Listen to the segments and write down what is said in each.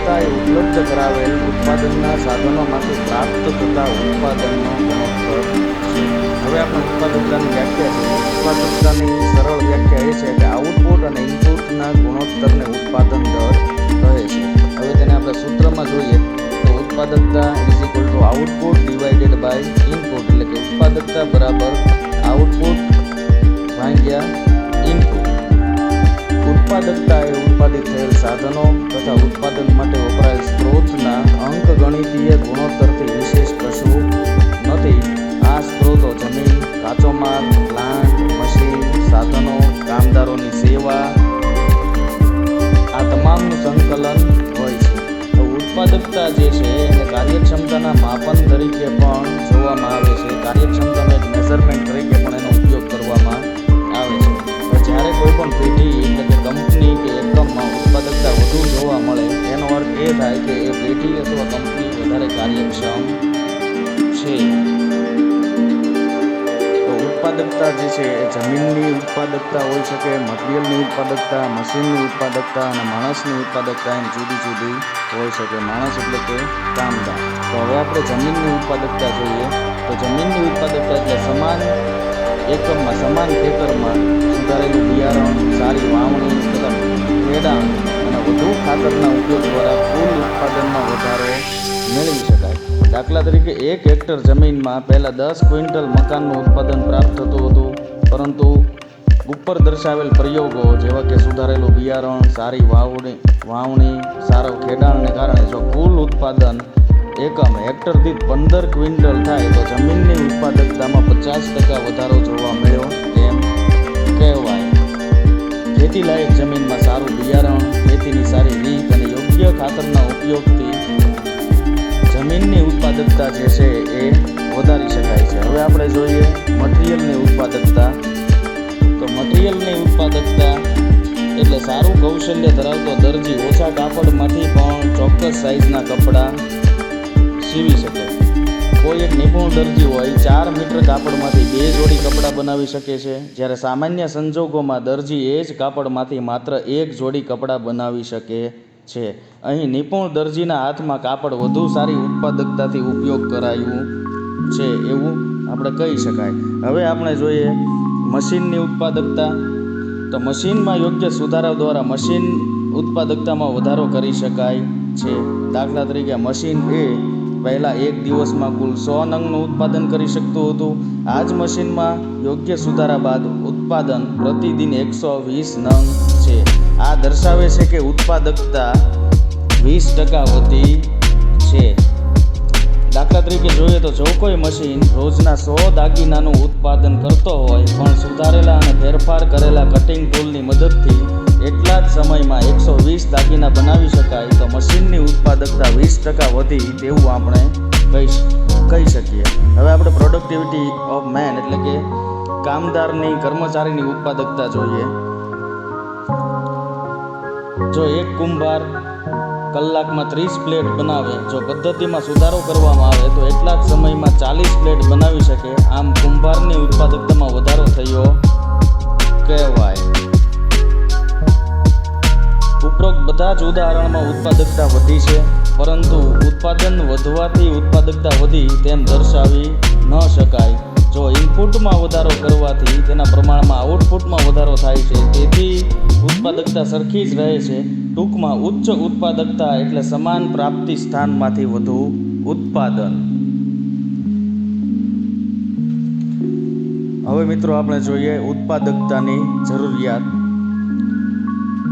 ઉત્પાદકતા એ ઉપલબ્ધ કરાવેલ ઉત્પાદનના સાધનોમાંથી પ્રાપ્ત થતા ઉત્પાદનનો ગુણોત્તર છે. હવે આપણે ઉત્પાદકતાની વ્યાખ્યા છે. ઉત્પાદકતાની સરળ વ્યાખ્યા એ છે કે આઉટપુટ અને ઇનપુટના ગુણોત્તરને ઉત્પાદન દર કહે છે. હવે તેને આપણે સૂત્રમાં જોઈએ તો ઉત્પાદકતા is equal to output divided by input, એટલે કે ઉત્પાદકતા બરાબર આઉટપુટ ભાગ્યા ઇનપુટ. ઉત્પાદકતા એ ઉત્પાદિત થયેલ સાધનો તથા ઉત્પાદન માટે વપરાયેલ સ્ત્રોતના અંકગણિતીય ગુણોત્તરથી વિશેષ કશું નથી. આ સ્ત્રોતો જમીન, કાચો માલ, પ્લાન્ટ, મશીન, સાધનો, કામદારોની સેવા, આ તમામનું સંકલન હોય છે. તો ઉત્પાદકતા જે છે એને કાર્યક્ષમતાના માપન તરીકે પણ જોવામાં આવે છે. કાર્યક્ષમતાનો એક મેઝરમેન્ટ તરીકે પણ એનો ઉપયોગ કરવામાં આવે છે. જ્યારે કોઈ પણ પેઢી એટલે કે કંપની કે એકમમાં ઉત્પાદકતા વધુ જોવા મળે એનો અર્થ એ થાય કે એ પેઢી અથવા કંપની વધારે કાર્યક્ષમ છે. તો ઉત્પાદકતા જે છે એ જમીનની ઉત્પાદકતા હોઈ શકે, મટીરિયલની ઉત્પાદકતા, મશીનની ઉત્પાદકતા અને માણસની ઉત્પાદકતા એમ જુદી જુદી હોઈ શકે. માણસ એટલે કે કામદાર. તો હવે આપણે જમીનની ઉત્પાદકતા જોઈએ તો જમીનની ઉત્પાદકતા એટલે સમાન એકમમાં, સમાન ખેતરમાં સુધારેલું બિયારણ, સારી વાવણી તથા ખેડાણ અને વધુ ખાતરના ઉપયોગ દ્વારા કુલ ઉત્પાદનમાં વધારો મેળવી શકાય. દાખલા તરીકે 1 હેક્ટર જમીનમાં પહેલાં 10 ક્વિન્ટલ મકાનનું ઉત્પાદન પ્રાપ્ત થતું હતું, પરંતુ ઉપર દર્શાવેલ પ્રયોગો જેવા કે સુધારેલું બિયારણ, સારી વાવણી, સારો ખેડાણને કારણે જો કુલ ઉત્પાદન એકમ હેક્ટર દીઠ 15 ક્વિન્ટલ થાય તો જમીનની ઉત્પાદકતામાં 50% વધારો જોવા મળ્યો એમ કહેવાય. ખેતીલાયક જમીનમાં સારું બિયારણ, ખેતીની સારી રીત અને યોગ્ય ખાતરના ઉપયોગથી જમીનની ઉત્પાદકતા જે છે એ વધારી શકાય છે. હવે આપણે જોઈએ મટીરિયલની ઉત્પાદકતા. તો મટીરિયલની ઉત્પાદકતા એટલે સારું કૌશલ્ય ધરાવતો દરજી ઓછા કાપડમાંથી પણ ચોક્કસ સાઇઝના કપડાં સીવી શકે. કોઈ એક નિપુણ દરજી હોય 4 મીટર કાપડમાંથી 2 જોડી કપડાં બનાવી શકે છે, જ્યારે સામાન્ય સંજોગોમાં દરજી એ જ કાપડમાંથી માત્ર 1 જોડી કપડાં બનાવી શકે છે. અહીં નિપુણ દરજીના હાથમાં કાપડ વધુ સારી ઉત્પાદકતાથી ઉપયોગ કરાયું છે એવું આપણે કહી શકાય. હવે આપણે જોઈએ મશીનની ઉત્પાદકતા. તો મશીનમાં યોગ્ય સુધારા દ્વારા મશીન ઉત્પાદકતામાં વધારો કરી શકાય છે. દાખલા તરીકે મશીન એ પહેલાં 1 દિવસમાં કુલ 100 નંગનું ઉત્પાદન કરી શકતું હતું. આ જ મશીનમાં યોગ્ય સુધારા બાદ ઉત્પાદન પ્રતિદિન 120 નંગ છે. આ દર્શાવે છે કે ઉત્પાદકતા 20% વધી છે. દાખલા તરીકે જોઈએ તો જો કોઈ મશીન રોજના 100 દાગીનાનું ઉત્પાદન કરતો હોય પણ સુધારેલા અને ફેરફાર કરેલા કટિંગ ટૂલની મદદથી એટલા જ સમયમાં 120 દાગીના બનાવી શકાય તો મશીનની ઉત્પાદકતા 20% વધી તેવું આપણે કહી શકીએ. હવે આપણે પ્રોડક્ટિવિટી ઓફ મેન એટલે કે કામદારની, કર્મચારીની ઉત્પાદકતા જોઈએ. જો એક કુંભાર કલાકમાં 30 પ્લેટ બનાવે, જો પદ્ધતિમાં સુધારો કરવામાં આવે તો એટલા જ સમયમાં 40 પ્લેટ બનાવી શકે. આમ કુંભારની ઉત્પાદકતામાં વધારો થયો કહેવાય. ઉપરોક્ત બધા જ ઉદાહરણમાં ઉત્પાદકતા વધી છે, પરંતુ ઉત્પાદન વધવાથી ઉત્પાદકતા વધી તેમ દર્શાવી ન શકાય. જો ઇનપુટમાં વધારો કરવાથી તેના પ્રમાણમાં આઉટપુટમાં વધારો થાય છે, તેથી ઉત્પાદકતા સરખી જ રહે છે. ટૂંકમાં ઉચ્ચ ઉત્પાદકતા એટલે સમાન પ્રાપ્તિ સ્થાનમાંથી વધુ ઉત્પાદન. હવે મિત્રો આપણે જોઈએ ઉત્પાદકતાની જરૂરિયાત.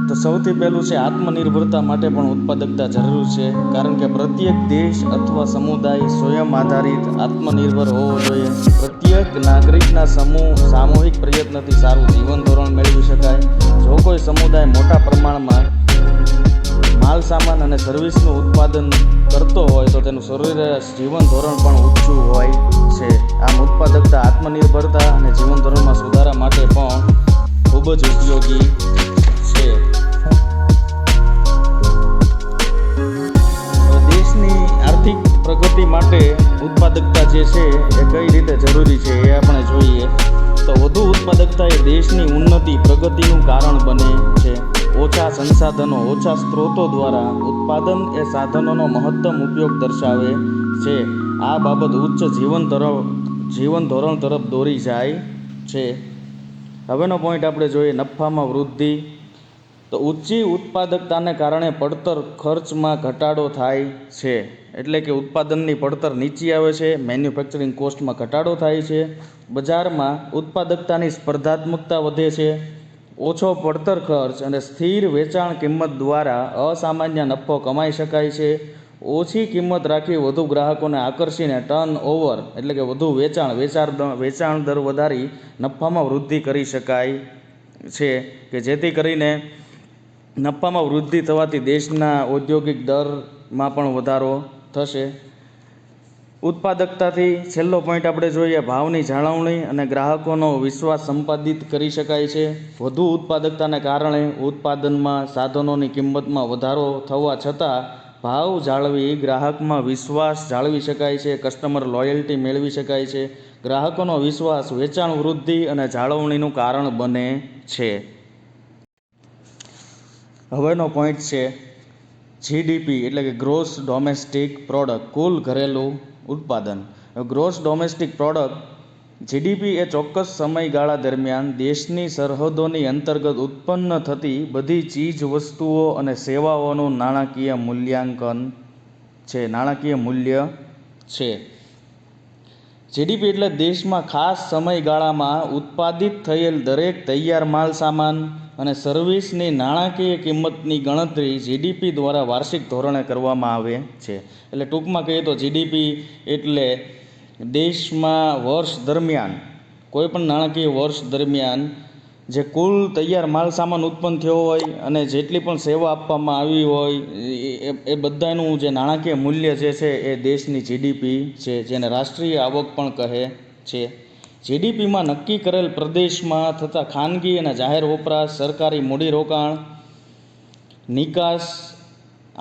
તો સૌથી પહેલું છે આત્મનિર્ભરતા માટે પણ ઉત્પાદકતા જરૂર છે, કારણ કે પ્રત્યેક દેશ અથવા સમુદાય સ્વયં આધારિત આત્મનિર્ભર હોવો જોઈએ. પ્રત્યેક નાગરિકના સામૂહિક પ્રયત્નથી સારું જીવન ધોરણ મેળવી શકાય. જો કોઈ સમુદાય મોટા પ્રમાણમાં માલ સામાન અને સર્વિસનું ઉત્પાદન કરતો હોય તો તેનું સરેરાશ જીવન ધોરણ પણ ઊંચું હોય છે. આમ ઉત્પાદકતા આત્મનિર્ભરતા અને જીવન ધોરણમાં સુધારા માટે પણ ખૂબ જ ઉપયોગી છે. દેશની આર્થિક પ્રગતિ માટે ઉત્પાદકતા જે છે એ કઈ રીતે જરૂરી છે એ આપણે જોઈએ. તો વધુ ઉત્પાદકતા એ દેશની ઉન્નતિ, પ્રગતિનું કારણ બને છે. ઓછા સંસાધનો, ઓછા સ્ત્રોતો દ્વારા ઉત્પાદન એ સાધનોનો મહત્તમ ઉપયોગ દર્શાવે છે. આ બાબત ઉચ્ચ જીવન ધોરણ તરફ દોરી જાય છે. હવેનો પોઈન્ટ આપણે જોઈએ નફામાં વૃદ્ધિ. તો ઊંચી ઉત્પાદકતાને કારણે પડતર ખર્ચમાં ઘટાડો થાય છે. એટલે કે ઉત્પાદનની પડતર નીચી આવે છે, મેન્યુફેક્ચરિંગ કોસ્ટમાં ઘટાડો થાય છે, બજારમાં ઉત્પાદકતાની સ્પર્ધાત્મકતા વધે છે, ઓછો પડતર ખર્ચ અને સ્થિર વેચાણ કિંમત દ્વારા અસામાન્ય નફો કમાઈ શકાય છે. ઓછી કિંમત રાખી વધુ ગ્રાહકોને આકર્ષીને ટર્ન ઓવર એટલે કે વધુ વેચાણ દર વધારી નફામાં વૃદ્ધિ કરી શકાય છે, કે જેથી કરીને નફામાં વૃદ્ધિ થવાથી દેશના ઔદ્યોગિક દરમાં પણ વધારો થશે. ઉત્પાદકતાથી છેલ્લો પોઈન્ટ આપણે જોઈએ ભાવની જાળવણી અને ગ્રાહકોનો વિશ્વાસ સંપાદિત કરી શકાય છે. વધુ ઉત્પાદકતાને કારણે ઉત્પાદનમાં સાધનોની કિંમતમાં વધારો થવા છતાં ભાવ જાળવી ગ્રાહકમાં વિશ્વાસ જાળવી શકાય છે, કસ્ટમર લોયલ્ટી મેળવી શકાય છે. ગ્રાહકોનો વિશ્વાસ વેચાણ વૃદ્ધિ અને જાળવણીનું કારણ બને છે. હવેનો પોઈન્ટ છે જીડીપી એટલે કે ગ્રોસ ડોમેસ્ટિક પ્રોડક્ટ, કુલ ઘરેલું ઉત્પાદન. ગ્રોસ ડોમેસ્ટિક પ્રોડક્ટ જીડીપી એ ચોક્કસ સમયગાળા દરમિયાન દેશની સરહદોની અંતર્ગત ઉત્પન્ન થતી બધી ચીજ વસ્તુઓ અને સેવાઓનું નાણાકીય મૂલ્ય છે. જીડીપી એટલે દેશમાં ખાસ સમયગાળામાં ઉત્પાદિત થયેલ દરેક તૈયાર માલ સામાન અને સર્વિસની નાણાકીય કિંમતની ગણતરી જીડીપી દ્વારા વાર્ષિક ધોરણે કરવામાં આવે છે. એટલે ટૂંકમાં કહીએ તો જીડીપી એટલે દેશમાં વર્ષ દરમિયાન કોઈપણ નાણાકીય વર્ષ દરમિયાન જે કુલ તૈયાર માલ સામાન ઉત્પન્ન થયો હોય અને જેટલી પણ સેવા આપવામાં આવી હોય એ બધાનું જે નાણાકીય મૂલ્ય જે છે એ દેશની જીડીપી છે, જેને રાષ્ટ્રીય આવક પણ કહે છે. જીડીપીમાં નક્કી કરેલ પ્રદેશમાં થતા ખાનગી અને જાહેર વપરાશ, સરકારી મૂડીરોકાણ, નિકાસ,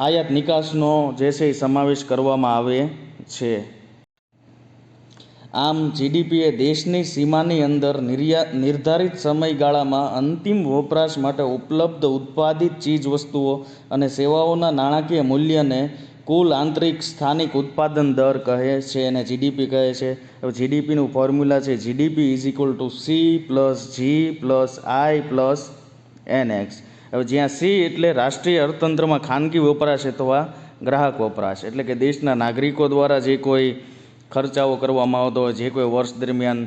આયાત નિકાસનો જે છે એ સમાવેશ કરવામાં આવે છે. આમ જીડીપી એ દેશની સીમાની અંદર નિર્ધારિત સમયગાળામાં અંતિમ વપરાશ માટે ઉપલબ્ધ ઉત્પાદિત ચીજવસ્તુઓ અને સેવાઓના નાણાકીય મૂલ્યને કુલ આંતરિક સ્થાનિક ઉત્પાદન દર કહે છે અને જીડીપી કહે છે. હવે જીડીપીનું ફોર્મ્યુલા છે જીડીપી C+G+I+NX. હવે જ્યાં C એટલે રાષ્ટ્રીય અર્થતંત્રમાં ખાનગી વપરાશ અથવા ગ્રાહક વપરાશ, એટલે કે દેશના નાગરિકો દ્વારા જે કોઈ ખર્ચાઓ કરવામાં આવતો હોય, જે કોઈ વર્ષ દરમિયાન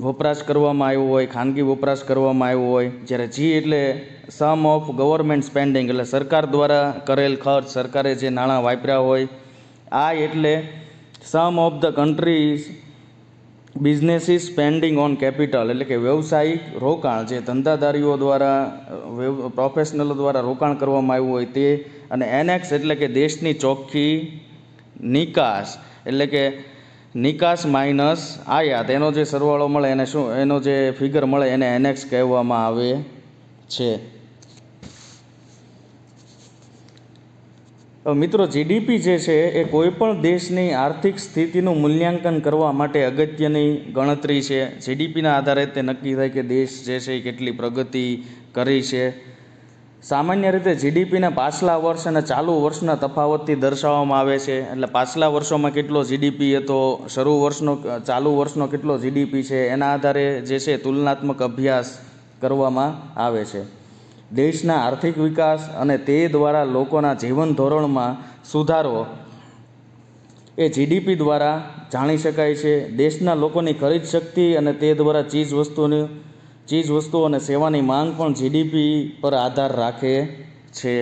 વપરાશ કરવામાં આવ્યો હોય, ખાનગી વપરાશ કરવામાં આવ્યો હોય. જ્યારે G એટલે સમ ઓફ ગવર્મેન્ટ સ્પેન્ડિંગ એટલે સરકાર દ્વારા કરેલ ખર્ચ, સરકારે જે નાણાં વાપર્યા હોય. I એટલે sum of the countries businesses spending on capital એટલે કે વ્યવસાયિક રોકાણ, જે ધંધાદારીઓ દ્વારા પ્રોફેશનલો દ્વારા રોકાણ કરવામાં આવ્યું હોય તે. અને NX એટલે કે દેશની ચોખ્ખી નિકાસ એટલે કે નિકાસ માઇનસ આયાત, એનો જે સરવાળો મળે એને એનો જે ફિગર મળે એને NX કહેવામાં આવે છે. મિત્રો, જીડીપી જે છે એ કોઈપણ દેશની આર્થિક સ્થિતિનું મૂલ્યાંકન કરવા માટે અગત્યની ગણતરી છે. જીડીપીના આધારે તે નક્કી થાય કે દેશ જે છે એ કેટલી પ્રગતિ કરી છે. સામાન્ય રીતે જીડીપીને પાછલા વર્ષ અને ચાલુ વર્ષના તફાવતથી દર્શાવવામાં આવે છે. એટલે પાછલા વર્ષોમાં કેટલો જીડીપી હતો, ચાલુ વર્ષનો કેટલો જીડીપી છે, એના આધારે જે છે તુલનાત્મક અભ્યાસ કરવામાં આવે છે. દેશના આર્થિક વિકાસ અને તે દ્વારા લોકોના જીવન ધોરણમાં સુધારો એ જીડીપી દ્વારા જાણી શકાય છે. દેશના લોકોની ખરીદ શક્તિ અને તે દ્વારા ચીજવસ્તુઓ અને સેવાની માંગ પણ જીડીપી પર આધાર રાખે છે.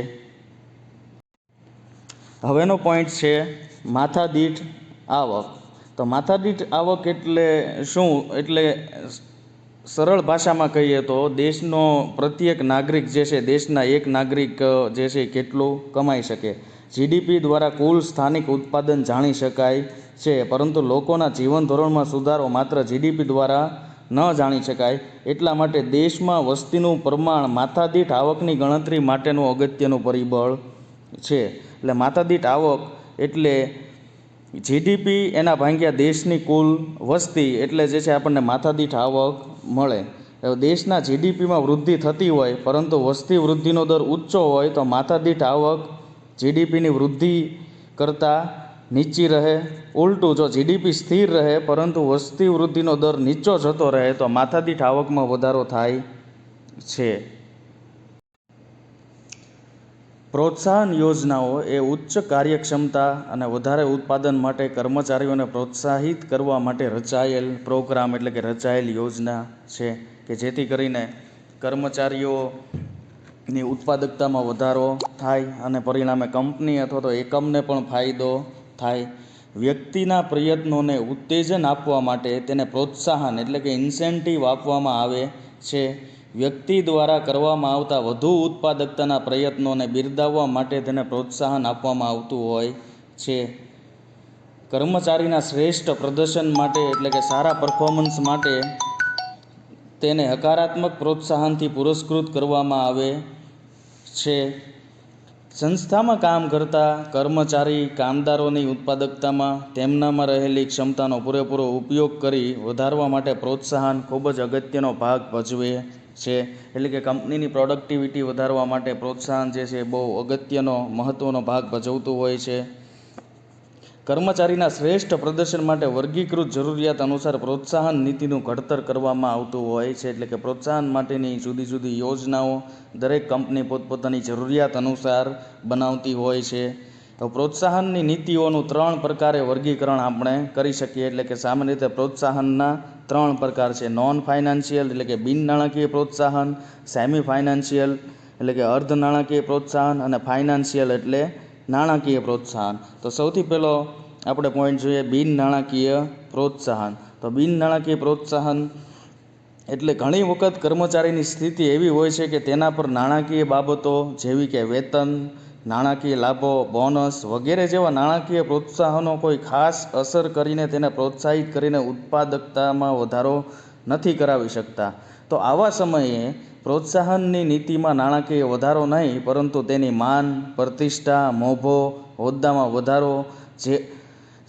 હવેનો પોઈન્ટ છે માથાદીઠ આવક. તો માથાદીઠ આવક એટલે શું? એટલે સરળ ભાષામાં કહીએ તો દેશનો પ્રત્યેક નાગરિક જે છે, દેશના એક નાગરિક જે છે કેટલું કમાઈ શકે. જીડીપી દ્વારા કુલ સ્થાનિક ઉત્પાદન જાણી શકાય છે, પરંતુ લોકોના જીવન ધોરણમાં સુધારો માત્ર જીડીપી દ્વારા ન જાણી શકાય. એટલા માટે દેશમાં વસ્તીનું પ્રમાણ માથાદીઠ આવકની ગણતરી માટેનું અગત્યનું પરિબળ છે. એટલે માથાદીઠ આવક એટલે જીડીપી એના ભાગ્યા દેશની કુલ વસ્તી એટલે જે છે આપણને માથાદીઠ આવક મળે. દેશના જીડીપીમાં વૃદ્ધિ થતી હોય પરંતુ વસ્તી વૃદ્ધિનો દર ઊંચો હોય તો માથાદીઠ આવક જીડીપીની વૃદ્ધિ કરતાં નીચી રહે. ઉલટું, જો જીડીપી સ્થિર રહે પરંતુ વસ્તી વૃદ્ધિનો દર નીચો જતો રહે તો માથાદીઠ આવકમાં વધારો થાય છે. પ્રોત્સાહન યોજનાઓ એ ઉચ્ચ કાર્યક્ષમતા અને વધારે ઉત્પાદન માટે કર્મચારીઓને પ્રોત્સાહિત કરવા માટે રચાયેલ પ્રોગ્રામ એટલે કે રચાયેલ યોજના છે કે જેથી કરીને કર્મચારીઓની ઉત્પાદકતામાં વધારો થાય અને પરિણામે કંપની અથવા તો એકમને પણ ફાયદો થાય. વ્યક્તિના પ્રયત્નોને ઉત્તેજન આપવા માટે તેને પ્રોત્સાહન એટલે કે ઇન્સેન્ટિવ આપવામાં આવે છે. વ્યક્તિ દ્વારા કરવામાં આવતા વધુ ઉત્પાદકતાના પ્રયત્નોને બિરદાવવા માટે તેને પ્રોત્સાહન આપવામાં આવતું હોય છે. કર્મચારીના શ્રેષ્ઠ પ્રદર્શન માટે એટલે કે સારા પરફોર્મન્સ માટે તેને હકારાત્મક પ્રોત્સાહનથી પુરસ્કૃત કરવામાં આવે છે. સંસ્થામાં કામ કરતા કર્મચારી કામદારોની ઉત્પાદકતામાં તેમનામાં રહેલી ક્ષમતાનો પૂરેપૂરો ઉપયોગ કરી વધારવા માટે પ્રોત્સાહન ખૂબ જ અગત્યનો ભાગ ભજવે છે. એટલે કે કંપનીની પ્રોડક્ટિવિટી વધારવા માટે પ્રોત્સાહન જે છે બહુ અગત્યનો મહત્ત્વનો ભાગ ભજવતું હોય છે. કર્મચારીના શ્રેષ્ઠ પ્રદર્શન માટે વર્ગીકૃત જરૂરિયાત અનુસાર પ્રોત્સાહન નીતિનું ઘડતર કરવામાં આવતું હોય છે. એટલે કે પ્રોત્સાહન માટેની જુદી જુદી યોજનાઓ દરેક કંપની પોતપોતાની જરૂરિયાત અનુસાર બનાવતી હોય છે. પ્રોત્સાહનની નીતિઓનું 3 પ્રકારે વર્ગીકરણ આપણે કરી શકીએ. એટલે કે સામાન્ય રીતે પ્રોત્સાહનના 3 પ્રકાર છે. નોન ફાઇનાન્શિયલ એટલે કે બિન નાણાકીય પ્રોત્સાહન, સેમી ફાઇનાન્શિયલ એટલે કે અર્ધ નાણાકીય પ્રોત્સાહન અને ફાઇનાન્શિયલ એટલે નાણાકીય પ્રોત્સાહન. તો સૌથી પહેલો આપણે પોઈન્ટ જોઈએ બિન નાણાકીય પ્રોત્સાહન. તો બિન નાણાકીય પ્રોત્સાહન એટલે ઘણી વખત કર્મચારીની સ્થિતિ એવી હોય છે કે તેના પર નાણાકીય બાબતો જેવી કે વેતન, નાણાકીય લાભો, બોનસ વગેરે જેવા નાણાકીય પ્રોત્સાહનો કોઈ ખાસ અસર કરીને તેને પ્રોત્સાહિત કરીને ઉત્પાદકતામાં વધારો નથી કરાવી શકતા. તો આવા સમયે પ્રોત્સાહનની નીતિમાં નાણાકીય વધારો નહીં પરંતુ તેની માન, પ્રતિષ્ઠા, મોભો, હોદ્દામાં વધારો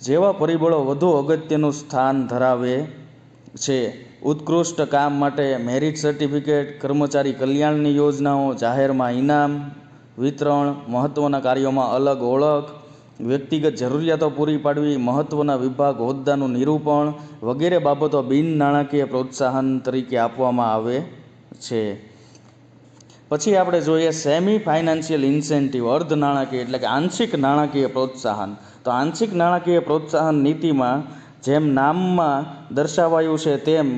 જેવા પરિબળો વધુ અગત્યનું સ્થાન ધરાવે છે. ઉત્કૃષ્ટ કામ માટે મેરિટ સર્ટિફિકેટ, કર્મચારી કલ્યાણની યોજનાઓ, જાહેરમાં ઇનામ વિતરણ, મહત્ત્વના કાર્યોમાં અલગ ઓળખ, વ્યક્તિગત જરૂરિયાતો પૂરી પાડવી, મહત્ત્વના વિભાગ હોદ્દાનું નિરૂપણ વગેરે બાબતો બિન નાણાકીય પ્રોત્સાહન તરીકે આપવામાં આવે છે. પછી આપણે જોઈએ સેમી ફાઇનાન્શિયલ ઇન્સેન્ટિવ, અર્ધ નાણાકીય એટલે કે આંશિક નાણાકીય પ્રોત્સાહન. તો આંશિક નાણાકીય પ્રોત્સાહન નીતિમાં જેમ નામમાં દર્શાવાયું છે તેમ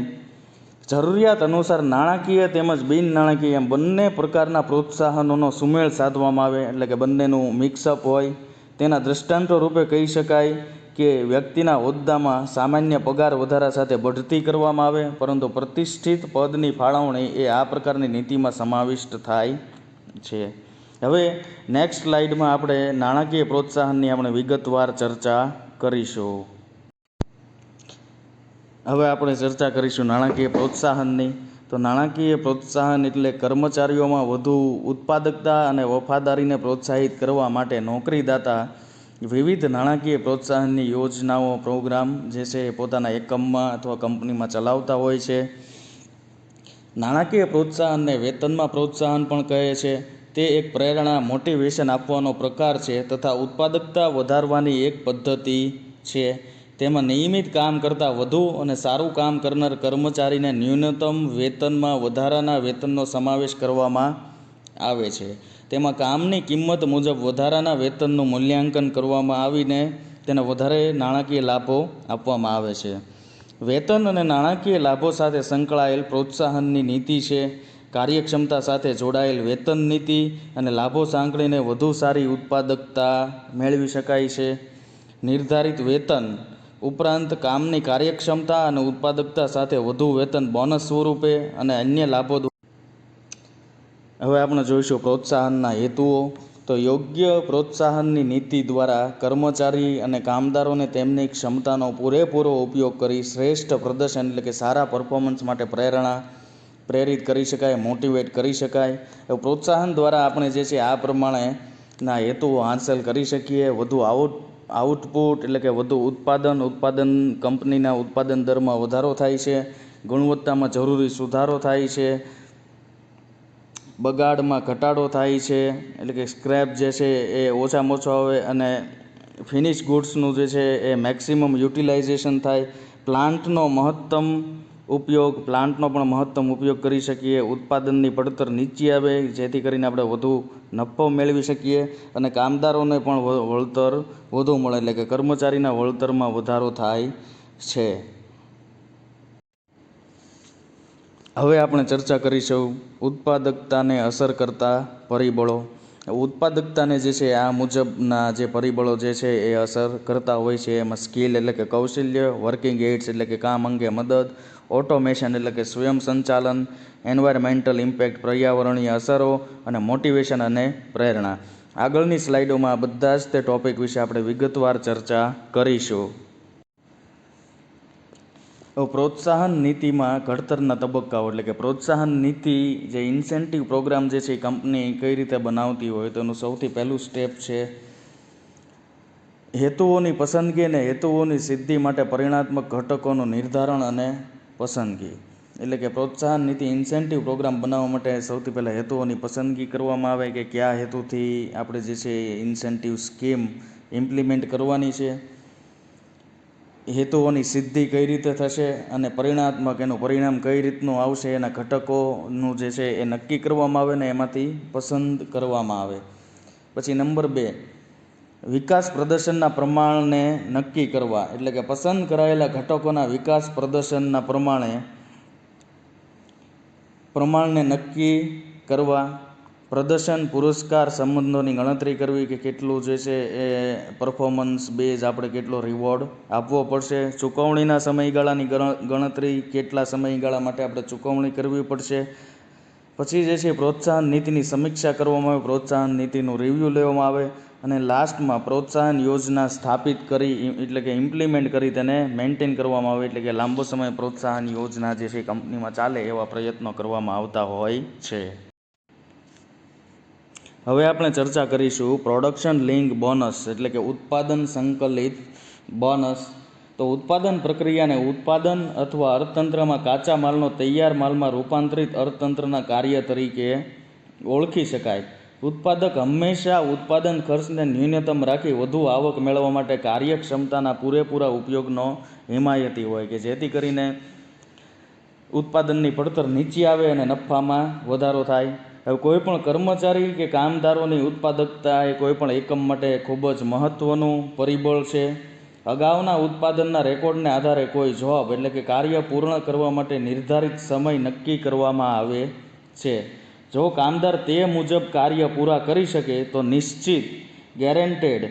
જરૂરિયાત અનુસાર નાણાકીય તેમજ બિન નાણાકીય એમ બંને પ્રકારના પ્રોત્સાહનોનો સુમેળ સાધવામાં આવે. એટલે કે બંનેનું મિક્સઅપ હોય. તેના દૃષ્ટાંતો રૂપે કહી શકાય કે વ્યક્તિના હોદ્દામાં સામાન્ય પગાર વધારા સાથે બઢતી કરવામાં આવે પરંતુ પ્રતિષ્ઠિત પદની ફાળવણી એ આ પ્રકારની નીતિમાં સમાવિષ્ટ થાય છે. હવે નેક્સ્ટ સ્લાઇડમાં આપણે નાણાકીય પ્રોત્સાહનની આપણે વિગતવાર ચર્ચા કરીશું. હવે આપણે ચર્ચા કરીશું નાણાકીય પ્રોત્સાહનની. તો નાણાકીય પ્રોત્સાહન એટલે કર્મચારીઓમાં વધુ ઉત્પાદકતા અને વફાદારીને પ્રોત્સાહિત કરવા માટે નોકરીદાતા વિવિધ નાણાકીય પ્રોત્સાહનની યોજનાઓ, પ્રોગ્રામ જે છે એ પોતાના એકમમાં અથવા કંપનીમાં ચલાવતા હોય છે. નાણાકીય પ્રોત્સાહનને વેતનમાં પ્રોત્સાહન પણ કહે છે. તે એક પ્રેરણા, મોટિવેશન આપવાનો પ્રકાર છે તથા ઉત્પાદકતા વધારવાની એક પદ્ધતિ છે. તેમાં નિયમિત કામ કરતાં વધુ અને સારું કામ કરનાર કર્મચારીને ન્યૂનતમ વેતનમાં વધારાના વેતનનો સમાવેશ કરવામાં આવે છે. તેમાં કામની કિંમત મુજબ વધારાના વેતનનું મૂલ્યાંકન કરવામાં આવીને તેને વધારે નાણાકીય લાભો આપવામાં આવે છે. વેતન અને નાણાકીય લાભો સાથે સંકળાયેલ પ્રોત્સાહનની નીતિ છે. કાર્યક્ષમતા સાથે જોડાયેલ વેતન નીતિ અને લાભો સાંકળીને વધુ સારી ઉત્પાદકતા મેળવી શકાય છે. નિર્ધારિત વેતન ઉપરાંત કામની કાર્યક્ષમતા અને ઉત્પાદકતા સાથે વધુ વેતન બોનસ સ્વરૂપે અને અન્ય લાભો. હવે આપણે જોઈશું પ્રોત્સાહનના હેતુઓ. તો યોગ્ય પ્રોત્સાહનની નીતિ દ્વારા કર્મચારી અને કામદારોને તેમની ક્ષમતાનો પૂરેપૂરો ઉપયોગ કરી શ્રેષ્ઠ પ્રદર્શન એટલે કે સારા પરફોર્મન્સ માટે પ્રેરિત કરી શકાય, મોટિવેટ કરી શકાય. પ્રોત્સાહન દ્વારા આપણે જે છે આ પ્રમાણેના હેતુઓ હાંસલ કરી શકીએ. વધુ આઉટપુટ એટલે કે વધુ ઉત્પાદન કંપનીના ઉત્પાદન દરમાં વધારો થાય છે. ગુણવત્તામાં જરૂરી સુધારો થાય છે, બગાડમાં ઘટાડો થાય છે, એટલે કે સ્ક્રેપ જે છે એ ઓછામાં ઓછો આવે અને ફિનિશ ગુડ્સનું જે છે એ મેક્સિમમ યુટિલાઇઝેશન થાય, પ્લાન્ટનો પણ મહત્તમ ઉપયોગ કરી શકીએ, ઉત્પાદનની પડતર નીચી આવે જેથી કરીને આપણે વધુ નફો મેળવી શકીએ અને કામદારોને પણ વળતર વધુ મળે, એટલે કે કર્મચારીના વળતરમાં વધારો થાય છે. હવે આપણે ચર્ચા કરીશું ઉત્પાદકતાને અસર કરતા પરિબળો. ઉત્પાદકતાને જે છે આ મુજબના જે પરિબળો જે છે એ અસર કરતા હોય છે. એમાં સ્કિલ એટલે કે કૌશલ્ય, વર્કિંગ એડ્સ એટલે કે કામ અંગે મદદ, ઓટોમેશન એટલે કે સ્વયં સંચાલન, એન્વાયરમેન્ટલ ઇમ્પેક્ટ પર્યાવરણીય અસરો અને મોટિવેશન અને પ્રેરણા. આગળની સ્લાઇડોમાં આ બધા જ તે ટોપિક વિશે આપણે વિગતવાર ચર્ચા કરીશું. પ્રોત્સાહન નીતિમાં ઘડતરના તબક્કાઓ એટલે કે પ્રોત્સાહન નીતિ જે ઇન્સેન્ટિવ પ્રોગ્રામ જે છે એ કંપની કઈ રીતે બનાવતી હોય તો એનું સૌથી પહેલું સ્ટેપ છે હેતુઓની પસંદગી અને હેતુઓની સિદ્ધિ માટે પરિણાત્મક ઘટકોનું નિર્ધારણ અને પસંદગી. એટલે કે પ્રોત્સાહન નીતિ ઇન્સેન્ટિવ પ્રોગ્રામ બનાવવા માટે સૌથી પહેલાં હેતુઓની પસંદગી કરવામાં આવે કે કયા હેતુથી આપણે જે છે ઇન્સેન્ટિવ સ્કીમ ઇમ્પ્લિમેન્ટ કરવાની છે, હેતુઓની સિદ્ધિ કઈ રીતે થશે અને પરિણાત્મક એનું પરિણામ કઈ રીતનું આવશે, એના ઘટકોનું જે છે એ નક્કી કરવામાં આવે ને એમાંથી પસંદ કરવામાં આવે. પછી નંબર 2, વિકાસ પ્રદર્શનના પ્રમાણને નક્કી કરવા. એટલે કે પસંદ કરાયેલા ઘટકોના વિકાસ પ્રદર્શનના પ્રમાણને નક્કી કરવા. પ્રદર્શન પુરસ્કાર સંબંધોની ગણતરી કરવી કે કેટલું જે છે એ પરફોર્મન્સ બેઝ આપણે કેટલો રિવોર્ડ આપવો પડશે. ચૂકવણીના સમયગાળાની ગણતરી, કેટલા સમયગાળા માટે આપણે ચૂકવણી કરવી પડશે. પછી જે છે પ્રોત્સાહન નીતિની સમીક્ષા કરવામાં આવે, પ્રોત્સાહન નીતિનું રિવ્યૂ લેવામાં આવે અને લાસ્ટમાં પ્રોત્સાહન યોજના સ્થાપિત કરી એટલે કે ઇમ્પ્લિમેન્ટ કરી તેને મેન્ટેન કરવામાં આવે. એટલે કે લાંબો સમય પ્રોત્સાહન યોજના જે છે કંપનીમાં ચાલે એવા પ્રયત્નો કરવામાં આવતા હોય છે. હવે આપણે ચર્ચા કરીશું પ્રોડક્શન લિંક બોનસ એટલે કે ઉત્પાદન સંકલિત બોનસ. તો ઉત્પાદન પ્રક્રિયાને ઉત્પાદન અથવા અર્થતંત્રમાં કાચા માલનો તૈયાર માલમાં રૂપાંતરિત અર્થતંત્રના કાર્ય તરીકે ઓળખી શકાય. ઉત્પાદક હંમેશા ઉત્પાદન ખર્ચને ન્યૂનતમ રાખી વધુ આવક મેળવવા માટે કાર્યક્ષમતાના પૂરેપૂરા ઉપયોગનો હિમાયતી હોય કે જેથી કરીને ઉત્પાદનની પડતર નીચી આવે અને નફામાં વધારો થાય. હવે કોઈ પણ કર્મચારી કે કામદારોની ઉત્પાદકતા એ કોઈ પણ એકમ માટે ખૂબ જ મહત્વનું પરિબળ છે. અગાઉના ઉત્પાદનના રેકોર્ડને આધારે કોઈ જોબ એટલે કે કાર્ય પૂર્ણ કરવા માટે નિર્ધારિત સમય નક્કી કરવામાં આવે છે. જો કામદાર તે મુજબ કાર્ય પૂરા કરી શકે તો નિશ્ચિત ગેરંટેડ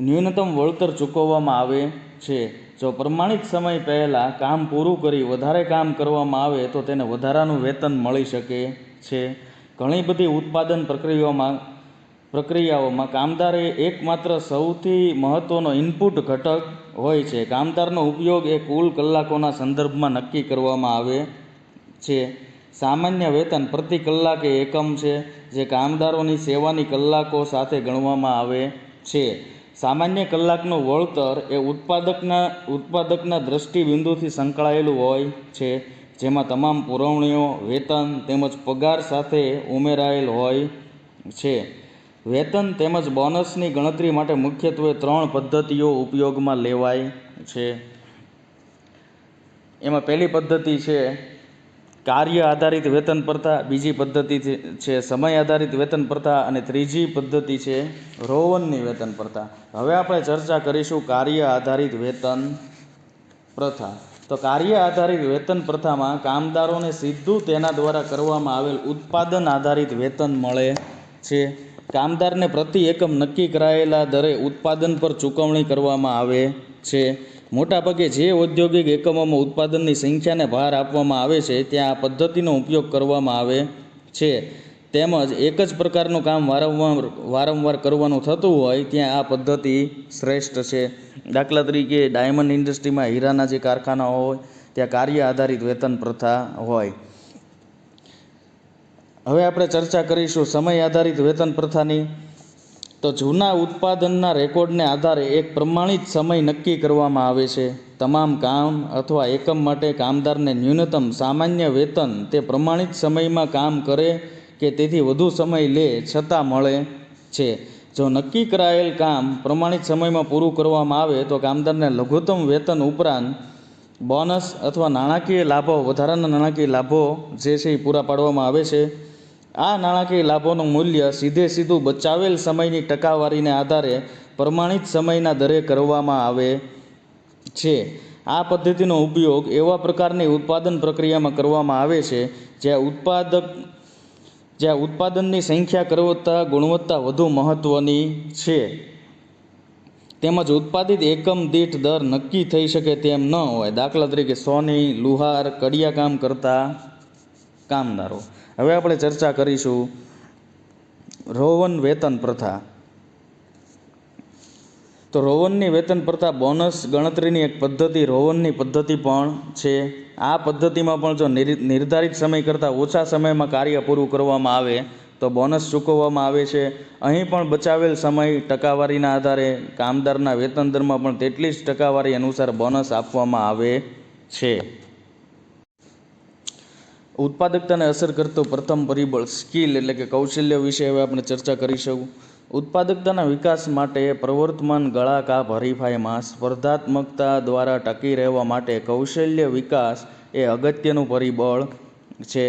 ન્યૂનતમ વળતર ચૂકવવામાં આવે છે. જો પ્રમાણિત સમય પહેલાં કામ પૂરું કરી વધારે કામ કરવામાં આવે તો તેને વધારાનું વેતન મળી શકે છે. ઘણી બધી ઉત્પાદન પ્રક્રિયાઓમાં કામદાર એ એકમાત્ર સૌથી મહત્ત્વનો ઇનપુટ ઘટક હોય છે. કામદારનો ઉપયોગ એ કુલ કલાકોના સંદર્ભમાં નક્કી કરવામાં આવે છે. સામાન્ય વેતન પ્રતિ કલાક એ એકમ છે જે કામદારોની સેવાની કલાકો સાથે ગણવામાં આવે છે. સામાન્ય કલાકનું વળતર એ ઉત્પાદકના દ્રષ્ટિબિંદુથી સંકળાયેલું હોય છે જેમાં તમામ પુરવણીઓ, વેતન તેમજ પગાર સાથે ઉમેરાયેલ હોય છે. વેતન તેમજ બોનસની ગણતરી માટે મુખ્યત્વે 3 પદ્ધતિઓ ઉપયોગમાં લેવાય છે. એમાં પહેલી પદ્ધતિ છે કાર્ય આધારિત વેતન પ્રથા, બીજી પદ્ધતિ છે સમય આધારિત વેતન પ્રથા અને ત્રીજી પદ્ધતિ છે રોવનની વેતન પ્રથા. હવે આપણે ચર્ચા કરીશું કાર્ય આધારિત વેતન પ્રથા. તો કાર્ય આધારિત વેતન પ્રથામાં કામદારોને સીધું તેના દ્વારા કરવામાં આવેલ ઉત્પાદન આધારિત વેતન મળે છે. કામદારને પ્રતિ એકમ નક્કી કરાયેલા દરે ઉત્પાદન પર ચૂકવણી કરવામાં આવે છે. મોટાભાગે જે ઔદ્યોગિક એકમોમાં ઉત્પાદનની સંખ્યાને ભાર આપવામાં આવે છે ત્યાં આ પદ્ધતિનો ઉપયોગ કરવામાં આવે છે. તેમજ એક જ પ્રકારનું કામ વારંવાર કરવાનું થતું હોય ત્યાં આ પદ્ધતિ શ્રેષ્ઠ છે. દાખલા તરીકે ડાયમંડ ઇન્ડસ્ટ્રીમાં હીરાના જે કારખાનાઓ હોય ત્યાં કાર્ય આધારિત વેતન પ્રથા હોય. હવે આપણે ચર્ચા કરીશું સમય આધારિત વેતન પ્રથાની. તો જૂના ઉત્પાદનના રેકોર્ડને આધારે એક પ્રમાણિત સમય નક્કી કરવામાં આવે છે. તમામ કામ અથવા એકમ માટે કામદારને ન્યૂનતમ સામાન્ય વેતન તે પ્રમાણિત સમયમાં કામ કરે કે તેથી વધુ સમય લે છતાં મળે છે. જો નક્કી કરાયેલ કામ પ્રમાણિત સમયમાં પૂરું કરવામાં આવે તો કામદારને લઘુત્તમ વેતન ઉપરાંત બોનસ અથવા નાણાકીય લાભો, વધારાના નાણાકીય લાભો જે છે એ પૂરા પાડવામાં આવે છે. આ નાણાકીય લાભોનું મૂલ્ય સીધું બચાવેલ સમયની ટકાવારીને આધારે પ્રમાણિત સમયના દરે કરવામાં આવે છે. આ પદ્ધતિનો ઉપયોગ એવા પ્રકારની ઉત્પાદન પ્રક્રિયામાં કરવામાં આવે છે જ્યાં ઉત્પાદનની સંખ્યા કરતાં ગુણવત્તા વધુ મહત્ત્વની છે, તેમજ ઉત્પાદિત એકમ દીઠ દર નક્કી થઈ શકે તેમ ન હોય. દાખલા તરીકે સોની, લુહાર, કડિયાકામ કરતા કામદારો. હવે આપણે ચર્ચા કરીશું રોવન વેતન પ્રથા. તો રોવનની વેતન પ્રથા બોનસ ગણતરીની એક પદ્ધતિ રોવનની પદ્ધતિ પણ છે. આ પદ્ધતિમાં પણ જો નિર્ધારિત સમય કરતાં ઓછા સમયમાં કાર્ય પૂરું કરવામાં આવે તો બોનસ ચૂકવવામાં આવે છે. અહીં પણ બચાવેલ સમય ટકાવારીના આધારે કામદારના વેતન દરમાં પણ તેટલી જ ટકાવારી અનુસાર બોનસ આપવામાં આવે છે. ઉત્પાદકતાને અસર કરતો પ્રથમ પરિબળ સ્કિલ એટલે કે કૌશલ્ય વિશે હવે આપણે ચર્ચા કરીશું. ઉત્પાદકતાના વિકાસ માટે પ્રવર્તમાન ગળાકાપ હરીફાઈમાં સ્પર્ધાત્મકતા દ્વારા ટકી રહેવા માટે કૌશલ્ય વિકાસ એ અગત્યનું પરિબળ છે.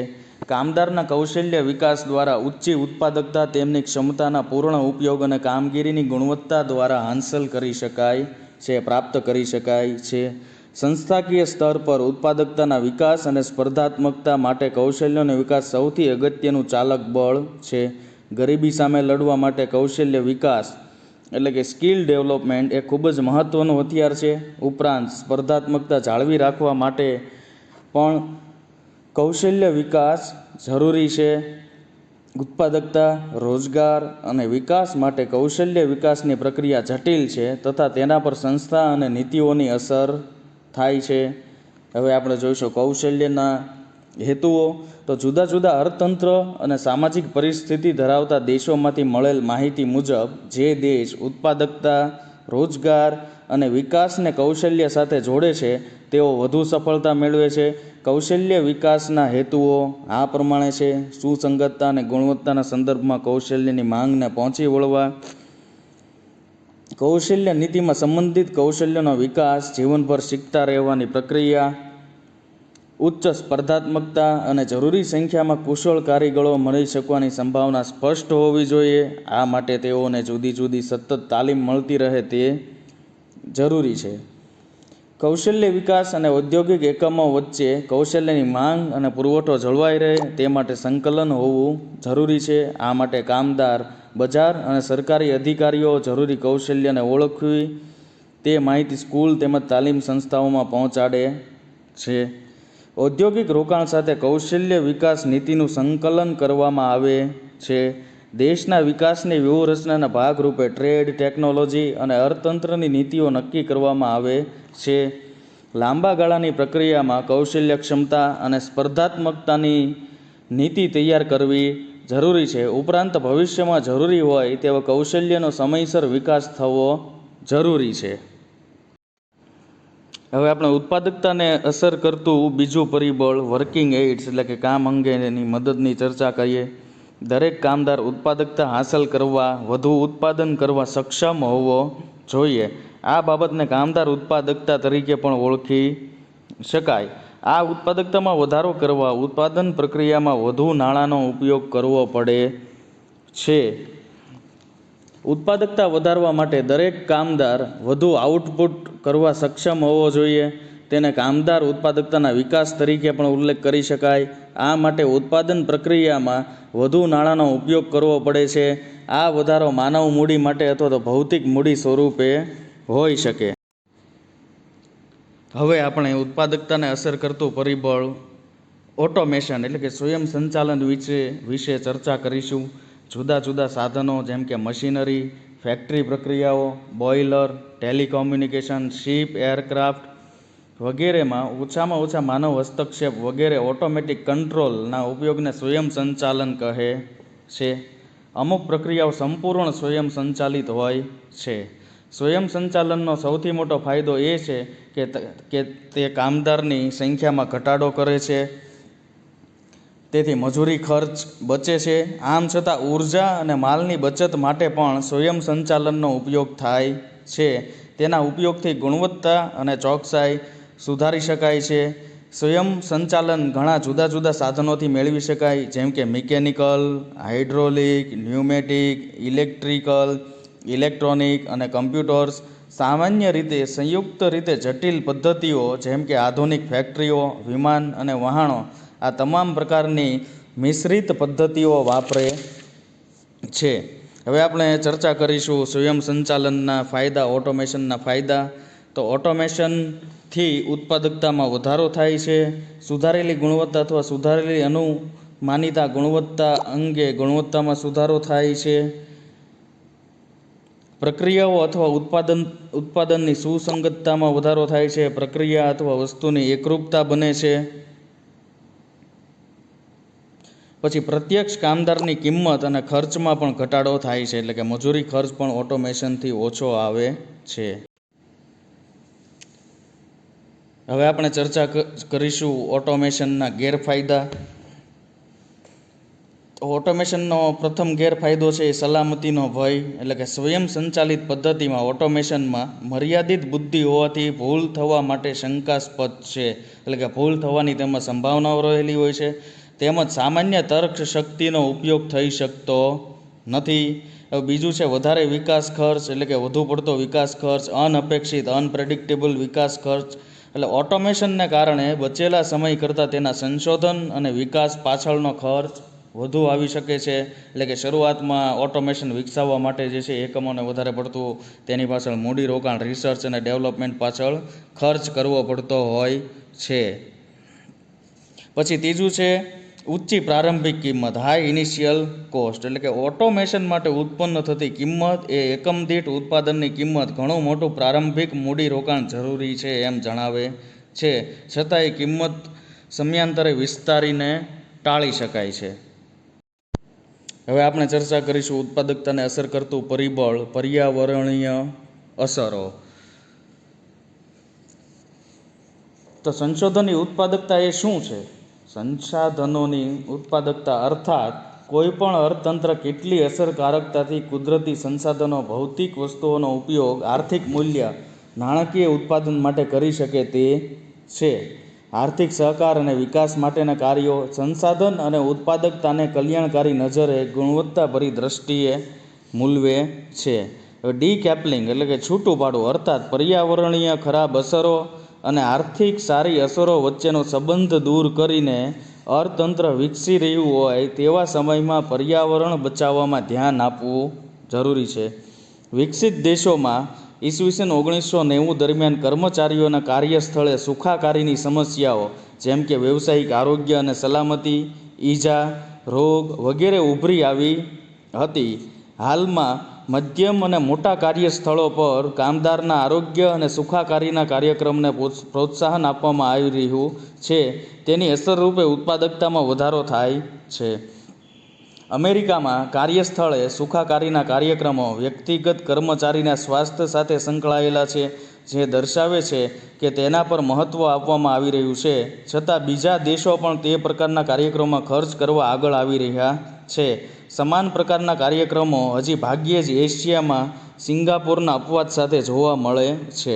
કામદારના કૌશલ્ય વિકાસ દ્વારા ઊંચી ઉત્પાદકતા તેમની ક્ષમતાના પૂર્ણ ઉપયોગ અને કામગીરીની ગુણવત્તા દ્વારા હાંસલ કરી શકાય છે, પ્રાપ્ત કરી શકાય છે. સંસ્થાકીય સ્તર પર ઉત્પાદકતાના વિકાસ અને સ્પર્ધાત્મકતા માટે કૌશલ્યનો વિકાસ સૌથી અગત્યનું ચાલક બળ છે. ગરીબી સામે લડવા માટે કૌશલ્ય વિકાસ એટલે કે સ્કિલ ડેવલપમેન્ટ એ ખૂબ જ મહત્ત્વનું હથિયાર છે. ઉપરાંત સ્પર્ધાત્મકતા જાળવી રાખવા માટે પણ કૌશલ્ય વિકાસ જરૂરી છે. ઉત્પાદકતા, રોજગાર અને વિકાસ માટે કૌશલ્ય વિકાસની પ્રક્રિયા જટિલ છે તથા તેના પર સંસ્થા અને નીતિઓની અસર થાય છે. હવે આપણે જોઈશું કૌશલ્યના હેતુઓ. તો જુદા જુદા અર્થતંત્ર અને સામાજિક પરિસ્થિતિ ધરાવતા દેશોમાંથી મળેલ માહિતી મુજબ જે દેશ ઉત્પાદકતા, રોજગાર અને વિકાસને કૌશલ્ય સાથે જોડે છે તેઓ વધુ સફળતા મેળવે છે. કૌશલ્ય વિકાસના હેતુઓ આ પ્રમાણે છે: સુસંગતતા અને ગુણવત્તાના સંદર્ભમાં કૌશલ્યની માંગને પહોંચી વળવા, કૌશલ્ય નીતિમાં સંબંધિત કૌશલ્યનો વિકાસ, જીવનભર શીખતા રહેવાની પ્રક્રિયા, ઉચ્ચ સ્પર્ધાત્મકતા અને જરૂરી સંખ્યામાં કુશળ કારીગરો મળી શકવાની સંભાવના સ્પષ્ટ હોવી જોઈએ. આ માટે તેઓને જુદી જુદી સતત તાલીમ મળતી રહે તે જરૂરી છે. કૌશલ્ય વિકાસ અને ઔદ્યોગિક એકમો વચ્ચે કૌશલ્યની માંગ અને પુરવઠો જળવાઈ રહે તે માટે સંકલન હોવું જરૂરી છે. આ માટે કામદાર, બજાર અને સરકારી અધિકારીઓ જરૂરી કૌશલ્યને ઓળખવી તે માહિતી સ્કૂલ તેમજ તાલીમ સંસ્થાઓમાં પહોંચાડે છે. ઔદ્યોગિક રોકાણ સાથે કૌશલ્ય વિકાસ નીતિનું સંકલન કરવામાં આવે છે. દેશના વિકાસની વ્યૂહરચનાના ભાગરૂપે ટ્રેડ, ટેકનોલોજી અને અર્થતંત્રની નીતિઓ નક્કી કરવામાં આવે છે. લાંબા ગાળાની પ્રક્રિયામાં કૌશલ્ય ક્ષમતા અને સ્પર્ધાત્મકતાની નીતિ તૈયાર કરવી જરૂરી છે. ઉપરાંત ભવિષ્યમાં જરૂરી હોય તેવા કૌશલ્યનો સમયસર વિકાસ થવો જરૂરી છે. હવે આપણે ઉત્પાદકતાને અસર કરતું બીજું પરિબળ વર્કિંગ એઇડ્સ એટલે કે કામ અંગેની મદદની ચર્ચા કરીએ. દરેક કામદાર ઉત્પાદકતા હાંસલ કરવા, વધુ ઉત્પાદન કરવા સક્ષમ હોવો જોઈએ. આ બાબતને કામદાર ઉત્પાદકતા તરીકે પણ ઓળખી શકાય. આ ઉત્પાદકતામાં વધારો કરવા ઉત્પાદન પ્રક્રિયામાં વધુ નાણાંનો ઉપયોગ કરવો પડે છે. ઉત્પાદકતા વધારવા માટે દરેક કામદાર વધુ આઉટપુટ કરવા સક્ષમ હોવો જોઈએ. તેને કામદાર ઉત્પાદકતાના વિકાસ તરીકે પણ ઉલ્લેખ કરી શકાય. આ માટે ઉત્પાદન પ્રક્રિયામાં વધુ નાણાંનો ઉપયોગ કરવો પડે છે. આ વધારો માનવ મૂડી માટે અથવા તો ભૌતિક મૂડી સ્વરૂપે હોઈ શકે. હવે આપણે ઉત્પાદકતાને અસર કરતું પરિબળ ઓટોમેશન એટલે કે સ્વયં સંચાલન વિશે ચર્ચા કરીશું. જુદા જુદા સાધનો જેમ કે મશીનરી, ફેક્ટરી પ્રક્રિયાઓ, બોઇલર, ટેલિકોમ્યુનિકેશન, શિપ, એરક્રાફ્ટ વગેરેમાં ઓછામાં ઓછા માનવ હસ્તક્ષેપ વગેરે ઓટોમેટિક કંટ્રોલના ઉપયોગને સ્વયં સંચાલન કહે છે. અમુક પ્રક્રિયાઓ સંપૂર્ણ સ્વયં સંચાલિત હોય છે. સ્વયં સંચાલનનો સૌથી મોટો ફાયદો એ છે કે તે કામદારની સંખ્યામાં ઘટાડો કરે છે, તેથી મજૂરી ખર્ચ બચે છે. આમ છતાં ઉર્જા અને માલની બચત માટે પણ સ્વયં સંચાલનનો ઉપયોગ થાય છે. તેના ઉપયોગથી ગુણવત્તા અને ચોકસાઈ સુધારી શકાય છે. સ્વયં સંચાલન ઘણા જુદા જુદા સાધનોથી મેળવી શકાય, જેમ કે mechanical, hydraulic, pneumatic, electrical, electronic અને કમ્પ્યુટર્સ. સામાન્ય રીતે સંયુક્ત રીતે જટિલ પદ્ધતિઓ જેમ કે આધુનિક ફેક્ટરીઓ, વિમાન અને વહાણો આ તમામ પ્રકારની મિશ્રિત પદ્ધતિઓ વાપરે છે. હવે આપણે ચર્ચા કરીશું સ્વયં સંચાલનના ફાયદા, ઓટોમેશનના ફાયદા. તો ઓટોમેશનથી ઉત્પાદકતામાં વધારો થાય છે. સુધારેલી ગુણવત્તા અથવા સુધારેલી અનુમાનિતા ગુણવત્તા અંગે ગુણવત્તામાં સુધારો થાય છે. પ્રક્રિયાઓ અથવા ઉત્પાદનની સુસંગતતામાં વધારો થાય છે. પ્રક્રિયા અથવા વસ્તુની એકરૂપતા બને છે. પછી પ્રત્યક્ષ કામદારની કિંમત અને ખર્ચમાં પણ ઘટાડો થાય છે, એટલે કે મજૂરી ખર્ચ પણ ઓટોમેશનથી ઓછો આવે છે. હવે આપણે ચર્ચા કરીશું ઓટોમેશનના ગેરફાયદા. ઓટોમેશનનો પ્રથમ ગેરફાયદો છે એ સલામતીનો ભય, એટલે કે સ્વયં સંચાલિત પદ્ધતિમાં ઓટોમેશનમાં મર્યાદિત બુદ્ધિ હોવાથી ભૂલ થવા માટે શંકાસ્પદ છે, એટલે કે ભૂલ થવાની તેમાં સંભાવનાઓ રહેલી હોય છે. તેમજ સામાન્ય તર્ક શક્તિનો ઉપયોગ થઈ શકતો નથી. હવે બીજું છે વધારે વિકાસ ખર્ચ, એટલે કે વધુ પડતો વિકાસ ખર્ચ, અનઅપેક્ષિત અનપ્રેડિક્ટેબલ વિકાસ ખર્ચ. એટલે ઓટોમેશનને કારણે બચેલા સમય કરતાં તેના સંશોધન અને વિકાસ પાછળનો ખર્ચ વધુ આવી શકે છે. એટલે કે શરૂઆતમાં ઓટોમેશન વિકસાવવા માટે જે છે એકમોને વધારે પડતું તેની પાછળ મૂડીરોકાણ, રિસર્ચ અને ડેવલપમેન્ટ પાછળ ખર્ચ કરવો પડતો હોય છે. પછી ત્રીજું છે ઊંચી પ્રારંભિક કિંમત, હાઈ ઇનિશિયલ કોસ્ટ. એટલે કે ઓટોમેશન માટે ઉત્પન્ન થતી કિંમત એ એકમ દીઠ ઉત્પાદનની કિંમત ઘણું મોટું પ્રારંભિક મૂડીરોકાણ જરૂરી છે એમ જણાવે છે. છતાં એ કિંમત સમયાંતરે વિસ્તારીને ટાળી શકાય છે. હવે આપણે ચર્ચા કરીશું ઉત્પાદકતાને અસર કરતું પરિબળ, પર્યાવરણીય અસરો. તો સંશોધનની ઉત્પાદકતા એ શું છે? સંસાધનોની ઉત્પાદકતા અર્થાત કોઈપણ અર્થતંત્ર કેટલી અસરકારકતાથી કુદરતી સંસાધનો, ભૌતિક વસ્તુઓનો ઉપયોગ આર્થિક મૂલ્ય, નાણાકીય ઉત્પાદન માટે કરી શકે તે છે. આર્થિક સહકાર અને વિકાસ માટેના કાર્યો સંસાધન અને ઉત્પાદકતાને કલ્યાણકારી નજરે ગુણવત્તાભરી દ્રષ્ટિએ મૂલવે છે. ડીકેપ્લિંગ એટલે કે છૂટું પાડવું, અર્થાત પર્યાવરણીય ખરાબ અસરો અને આર્થિક સારી અસરો વચ્ચેનો સંબંધ દૂર કરીને અર્થતંત્ર વિકસી રહ્યું હોય તેવા સમયમાં પર્યાવરણ બચાવવામાં ધ્યાન આપવું જરૂરી છે. વિકસિત દેશોમાં ઈસવીસન 1990 દરમિયાન કર્મચારીઓના કાર્યસ્થળે સુખાકારીની સમસ્યાઓ જેમ કે વ્યવસાયિક આરોગ્ય અને સલામતી, ઈજા, રોગ વગેરે ઉભરી આવી હતી. હાલમાં મધ્યમ અને મોટા કાર્યસ્થળો પર કામદારના આરોગ્ય અને સુખાકારીના કાર્યક્રમને પ્રોત્સાહન આપવામાં આવી રહ્યું છે. તેની અસરરૂપે ઉત્પાદકતામાં વધારો થાય છે. અમેરિકામાં કાર્યસ્થળે સુખાકારીના કાર્યક્રમો વ્યક્તિગત કર્મચારીના સ્વાસ્થ્ય સાથે સંકળાયેલા છે, જે દર્શાવે છે કે તેના પર મહત્ત્વ આપવામાં આવી રહ્યું છે. છતાં બીજા દેશો પણ તે પ્રકારના કાર્યક્રમોમાં ખર્ચ કરવા આગળ આવી રહ્યા છે. સમાન પ્રકારના કાર્યક્રમો હજી ભાગ્યે જ એશિયામાં સિંગાપોરના અપવાદ સાથે જોવા મળે છે.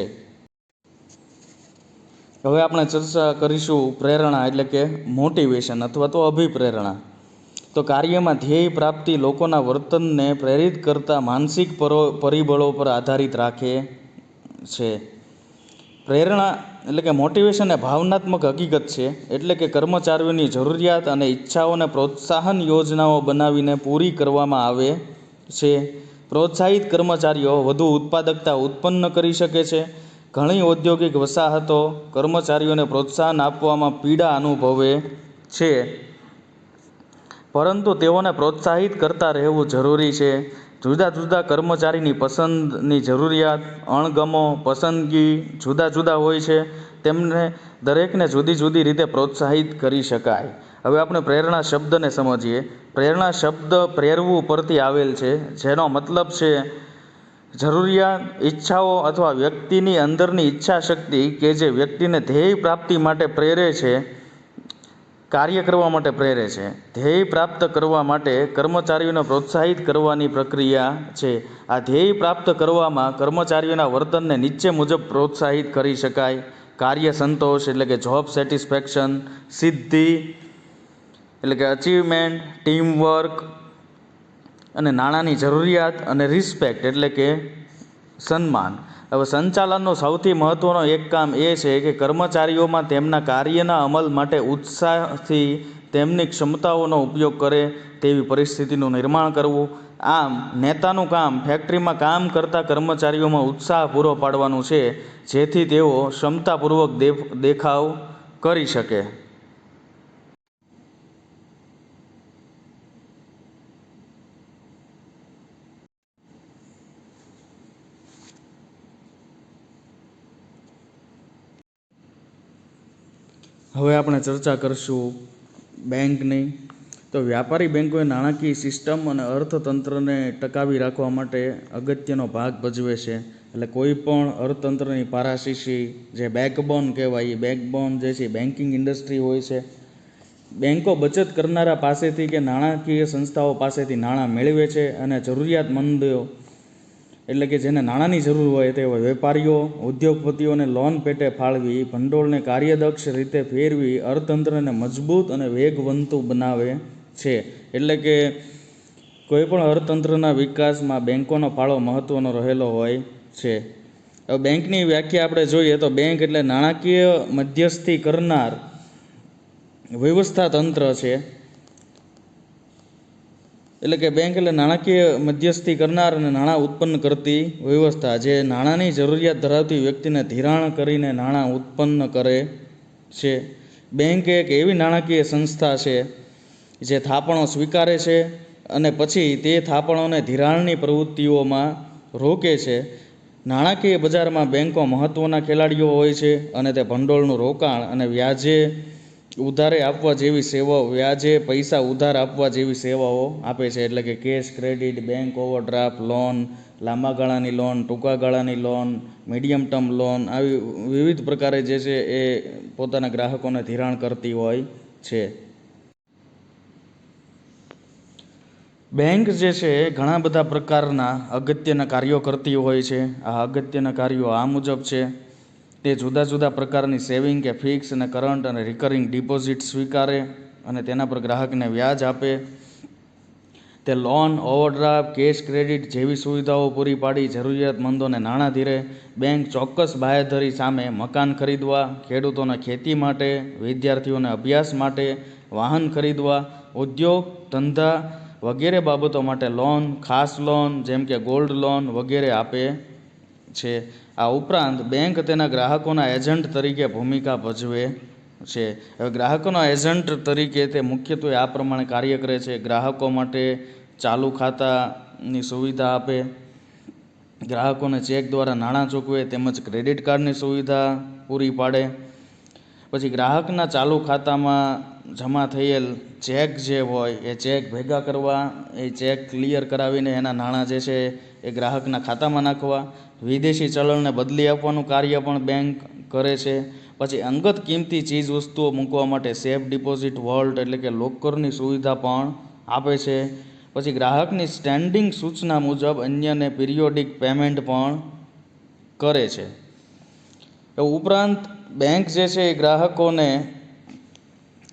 હવે આપણે ચર્ચા કરીશું પ્રેરણા એટલે કે મોટિવેશન અથવા તો અભિપ્રેરણા. તો કાર્યમાં ધ્યેય પ્રાપ્તિ લોકોના વર્તનને પ્રેરિત કરતા માનસિક પરિબળો પર આધારિત રાખે છે. પ્રેરણા એટલે કે મોટિવેશન એ ભાવનાત્મક હકીકત છે, એટલે કે કર્મચારીઓની જરૂરિયાત અને ઈચ્છાઓને પ્રોત્સાહન યોજનાઓ બનાવીને પૂરી કરવામાં આવે છે. પ્રોત્સાહિત કર્મચારીઓ વધુ ઉત્પાદકતા ઉત્પન્ન કરી શકે છે. ઘણી ઔદ્યોગિક વસાહતો કર્મચારીઓને પ્રોત્સાહન આપવામાં પીડા અનુભવે છે, પરંતુ તેઓને પ્રોત્સાહિત કરતા રહેવું જરૂરી છે. જુદા જુદા કર્મચારીની પસંદની જરૂરિયાત, અણગમો, પસંદગી જુદા જુદા હોય છે. તેમને દરેકને જુદી જુદી રીતે પ્રોત્સાહિત કરી શકાય. હવે આપણે પ્રેરણા શબ્દને સમજીએ. પ્રેરણા શબ્દ પ્રેરવું પરથી આવેલ છે, જેનો મતલબ છે જરૂરિયાત, ઈચ્છાઓ અથવા વ્યક્તિની અંદરની ઈચ્છા શક્તિ કે જે વ્યક્તિને ધ્યેય પ્રાપ્તિ માટે પ્રેરે છે, કાર્ય કરવા માટે પ્રેરે છે. ધ્યેય પ્રાપ્ત કરવા માટે કર્મચારીઓને પ્રોત્સાહિત કરવાની પ્રક્રિયા છે. આ ધ્યેય પ્રાપ્ત કરવામાં કર્મચારીઓના વર્તનને નીચે મુજબ પ્રોત્સાહિત કરી શકાય: કાર્ય સંતોષ એટલે કે જોબ સેટિસ્ફેક્શન, સિદ્ધિ એટલે કે અચીવમેન્ટ, ટીમવર્ક, અને નાણાંની જરૂરિયાત અને રિસ્પેક્ટ એટલે કે સન્માન. હવે સંચાલનનો સૌથી મહત્વનો એક કામ એ છે કે કર્મચારીઓમાં તેમના કાર્યના અમલ માટે ઉત્સાહથી તેમની ક્ષમતાઓનો ઉપયોગ કરે તેવી પરિસ્થિતિનું નિર્માણ કરવું. આમ નેતાનું કામ ફેક્ટરીમાં કામ કરતા કર્મચારીઓમાં ઉત્સાહ પૂરો પાડવાનું છે, જેથી તેઓ ક્ષમતાપૂર્વક દેખાવ કરી શકે. હવે આપણે ચર્ચા કરીશું બેંકની. તો વ્યાપારી બેંકો એ નાણાકીય સિસ્ટમ અને અર્થતંત્રને ટકાવી રાખવા માટે અગત્યનો ભાગ ભજવે છે. એટલે કોઈ પણ અર્થતંત્રની પારાશીશી જે બેકબોન કહેવાય, એ બેકબોન જે છે બેન્કિંગ ઇન્ડસ્ટ્રી હોય છે. બેંકો બચત કરનારા પાસેથી કે નાણાકીય સંસ્થાઓ પાસેથી નાણાં મેળવે છે અને જરૂરિયાતમંદો એટલે કે જેને નાણાંની જરૂર હોય તેવા વેપારીઓ, ઉદ્યોગપતિઓને લોન પેટે ફાળવી ભંડોળને કાર્યદક્ષ રીતે ફેરવી અર્થતંત્રને મજબૂત અને વેગવંતુ બનાવે છે. એટલે કે કોઈ પણ અર્થતંત્રના વિકાસમાં બેંકોનો ફાળો મહત્વનો રહેલો હોય છે. હવે બેંકની વ્યાખ્યા આપણે જોઈએ તો બેંક એટલે નાણાકીય મધ્યસ્થી કરનાર વ્યવસ્થા તંત્ર છે. એટલે કે બેંક એટલે નાણાકીય મધ્યસ્થી કરનાર અને નાણાં ઉત્પન્ન કરતી વ્યવસ્થા, જે નાણાંની જરૂરિયાત ધરાવતી વ્યક્તિને ધિરાણ કરીને નાણાં ઉત્પન્ન કરે છે. બેંક એક એવી નાણાકીય સંસ્થા છે જે થાપણો સ્વીકારે છે અને પછી તે થાપણોને ધિરાણની પ્રવૃત્તિઓમાં રોકે છે. નાણાકીય બજારમાં બેંકો મહત્ત્વના ખેલાડીઓ હોય છે અને તે ભંડોળનું રોકાણ અને વ્યાજે ઉધારે આપવા જેવી સેવાઓ, વ્યાજે પૈસા ઉધાર આપવા જેવી સેવાઓ આપે છે. એટલે કે cache credit, bank overdraft loan, લાંબા ગાળાની લોન, ટૂંકા ગાળાની લોન, મીડિયમ ટર્મ લોન, આવી વિવિધ પ્રકારે જે છે એ પોતાના ગ્રાહકોને ધિરાણ કરતી હોય છે. બેંક જે છે એ ઘણા બધા પ્રકારના અગત્યના કાર્યો કરતી હોય છે. આ અગત્યના કાર્યો આ મુજબ છે: તે જુદા જુદા પ્રકારની સેવિંગ કે ફિક્સ અને કરંટ અને રિકરિંગ ડિપોઝિટ સ્વીકારે અને તેના પર ગ્રાહકને વ્યાજ આપે. તે લોન, ઓવરડ્રાફ્ટ, કેશ ક્રેડિટ જેવી સુવિધાઓ પૂરી પાડી જરૂરિયાતમંદોને નાણાં ધીરે. બેંક ચોક્કસ બાંયધરી સામે મકાન ખરીદવા, ખેડૂતોને ખેતી માટે, વિદ્યાર્થીઓને અભ્યાસ માટે, વાહન ખરીદવા, ઉદ્યોગ ધંધા વગેરે બાબતો માટે લોન, ખાસ લોન જેમ કે ગોલ્ડ લોન વગેરે આપે છે. આ ઉપરાંત બેંક તેના ગ્રાહકોના એજન્ટ તરીકે ભૂમિકા ભજવે છે. હવે ગ્રાહકોના એજન્ટ તરીકે તે મુખ્યત્વે આ પ્રમાણે કાર્ય કરે છે: ગ્રાહકો માટે ચાલુ ખાતાની સુવિધા આપે, ગ્રાહકોને ચેક દ્વારા નાણાં ચૂકવે તેમજ ક્રેડિટ કાર્ડની સુવિધા પૂરી પાડે. પછી ગ્રાહકના ચાલુ ખાતામાં જમા થયેલ ચેક જે હોય એ ચેક ભેગા કરવા, એ ચેક ક્લિયર કરાવીને એના નાણાં જે છે એ ગ્રાહકના ખાતામાં નાખવા. વિદેશી ચલણને બદલી આપવાનું કાર્ય પણ બેંક કરે છે. પછી અંગત કિંમતી ચીજ વસ્તુઓ મૂકવા માટે સેફ ડિપોઝિટ વોલ્ટ એટલે કે લોકરની સુવિધા પણ આપે છે. પછી ગ્રાહકની સ્ટેન્ડિંગ સૂચના મુજબ અન્યને પિરિયોડિક પેમેન્ટ પણ કરે છે. ઉપરાંત બેંક જે છે એ ગ્રાહકોને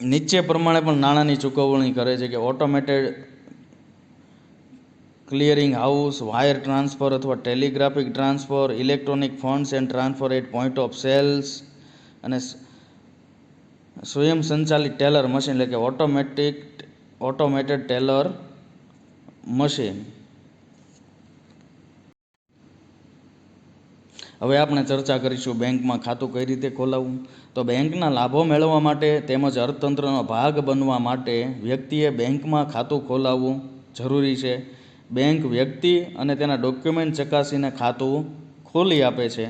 નીચે પ્રમાણે પણ નાણાંની ચૂકવણી કરે છે કે automated clearing house, wire transfer અથવા telegraphic transfer, electronic funds and transfer at point of sales અને સ્વયં સંચાલિત ટેલર મશીન એટલે કે ઓટોમેટેડ ટેલર મશીન. હવે આપણે ચર્ચા કરીશું બેંકમાં ખાતું કઈ રીતે ખોલાવવું. તો બેંકના લાભો મેળવવા માટે તેમજ અર્થતંત્રનો ભાગ બનવા માટે વ્યક્તિએ બેંકમાં ખાતું ખોલાવવું જરૂરી છે. બેંક વ્યક્તિ અને તેના ડોક્યુમેન્ટ ચકાસીને ખાતું ખોલી આપે છે.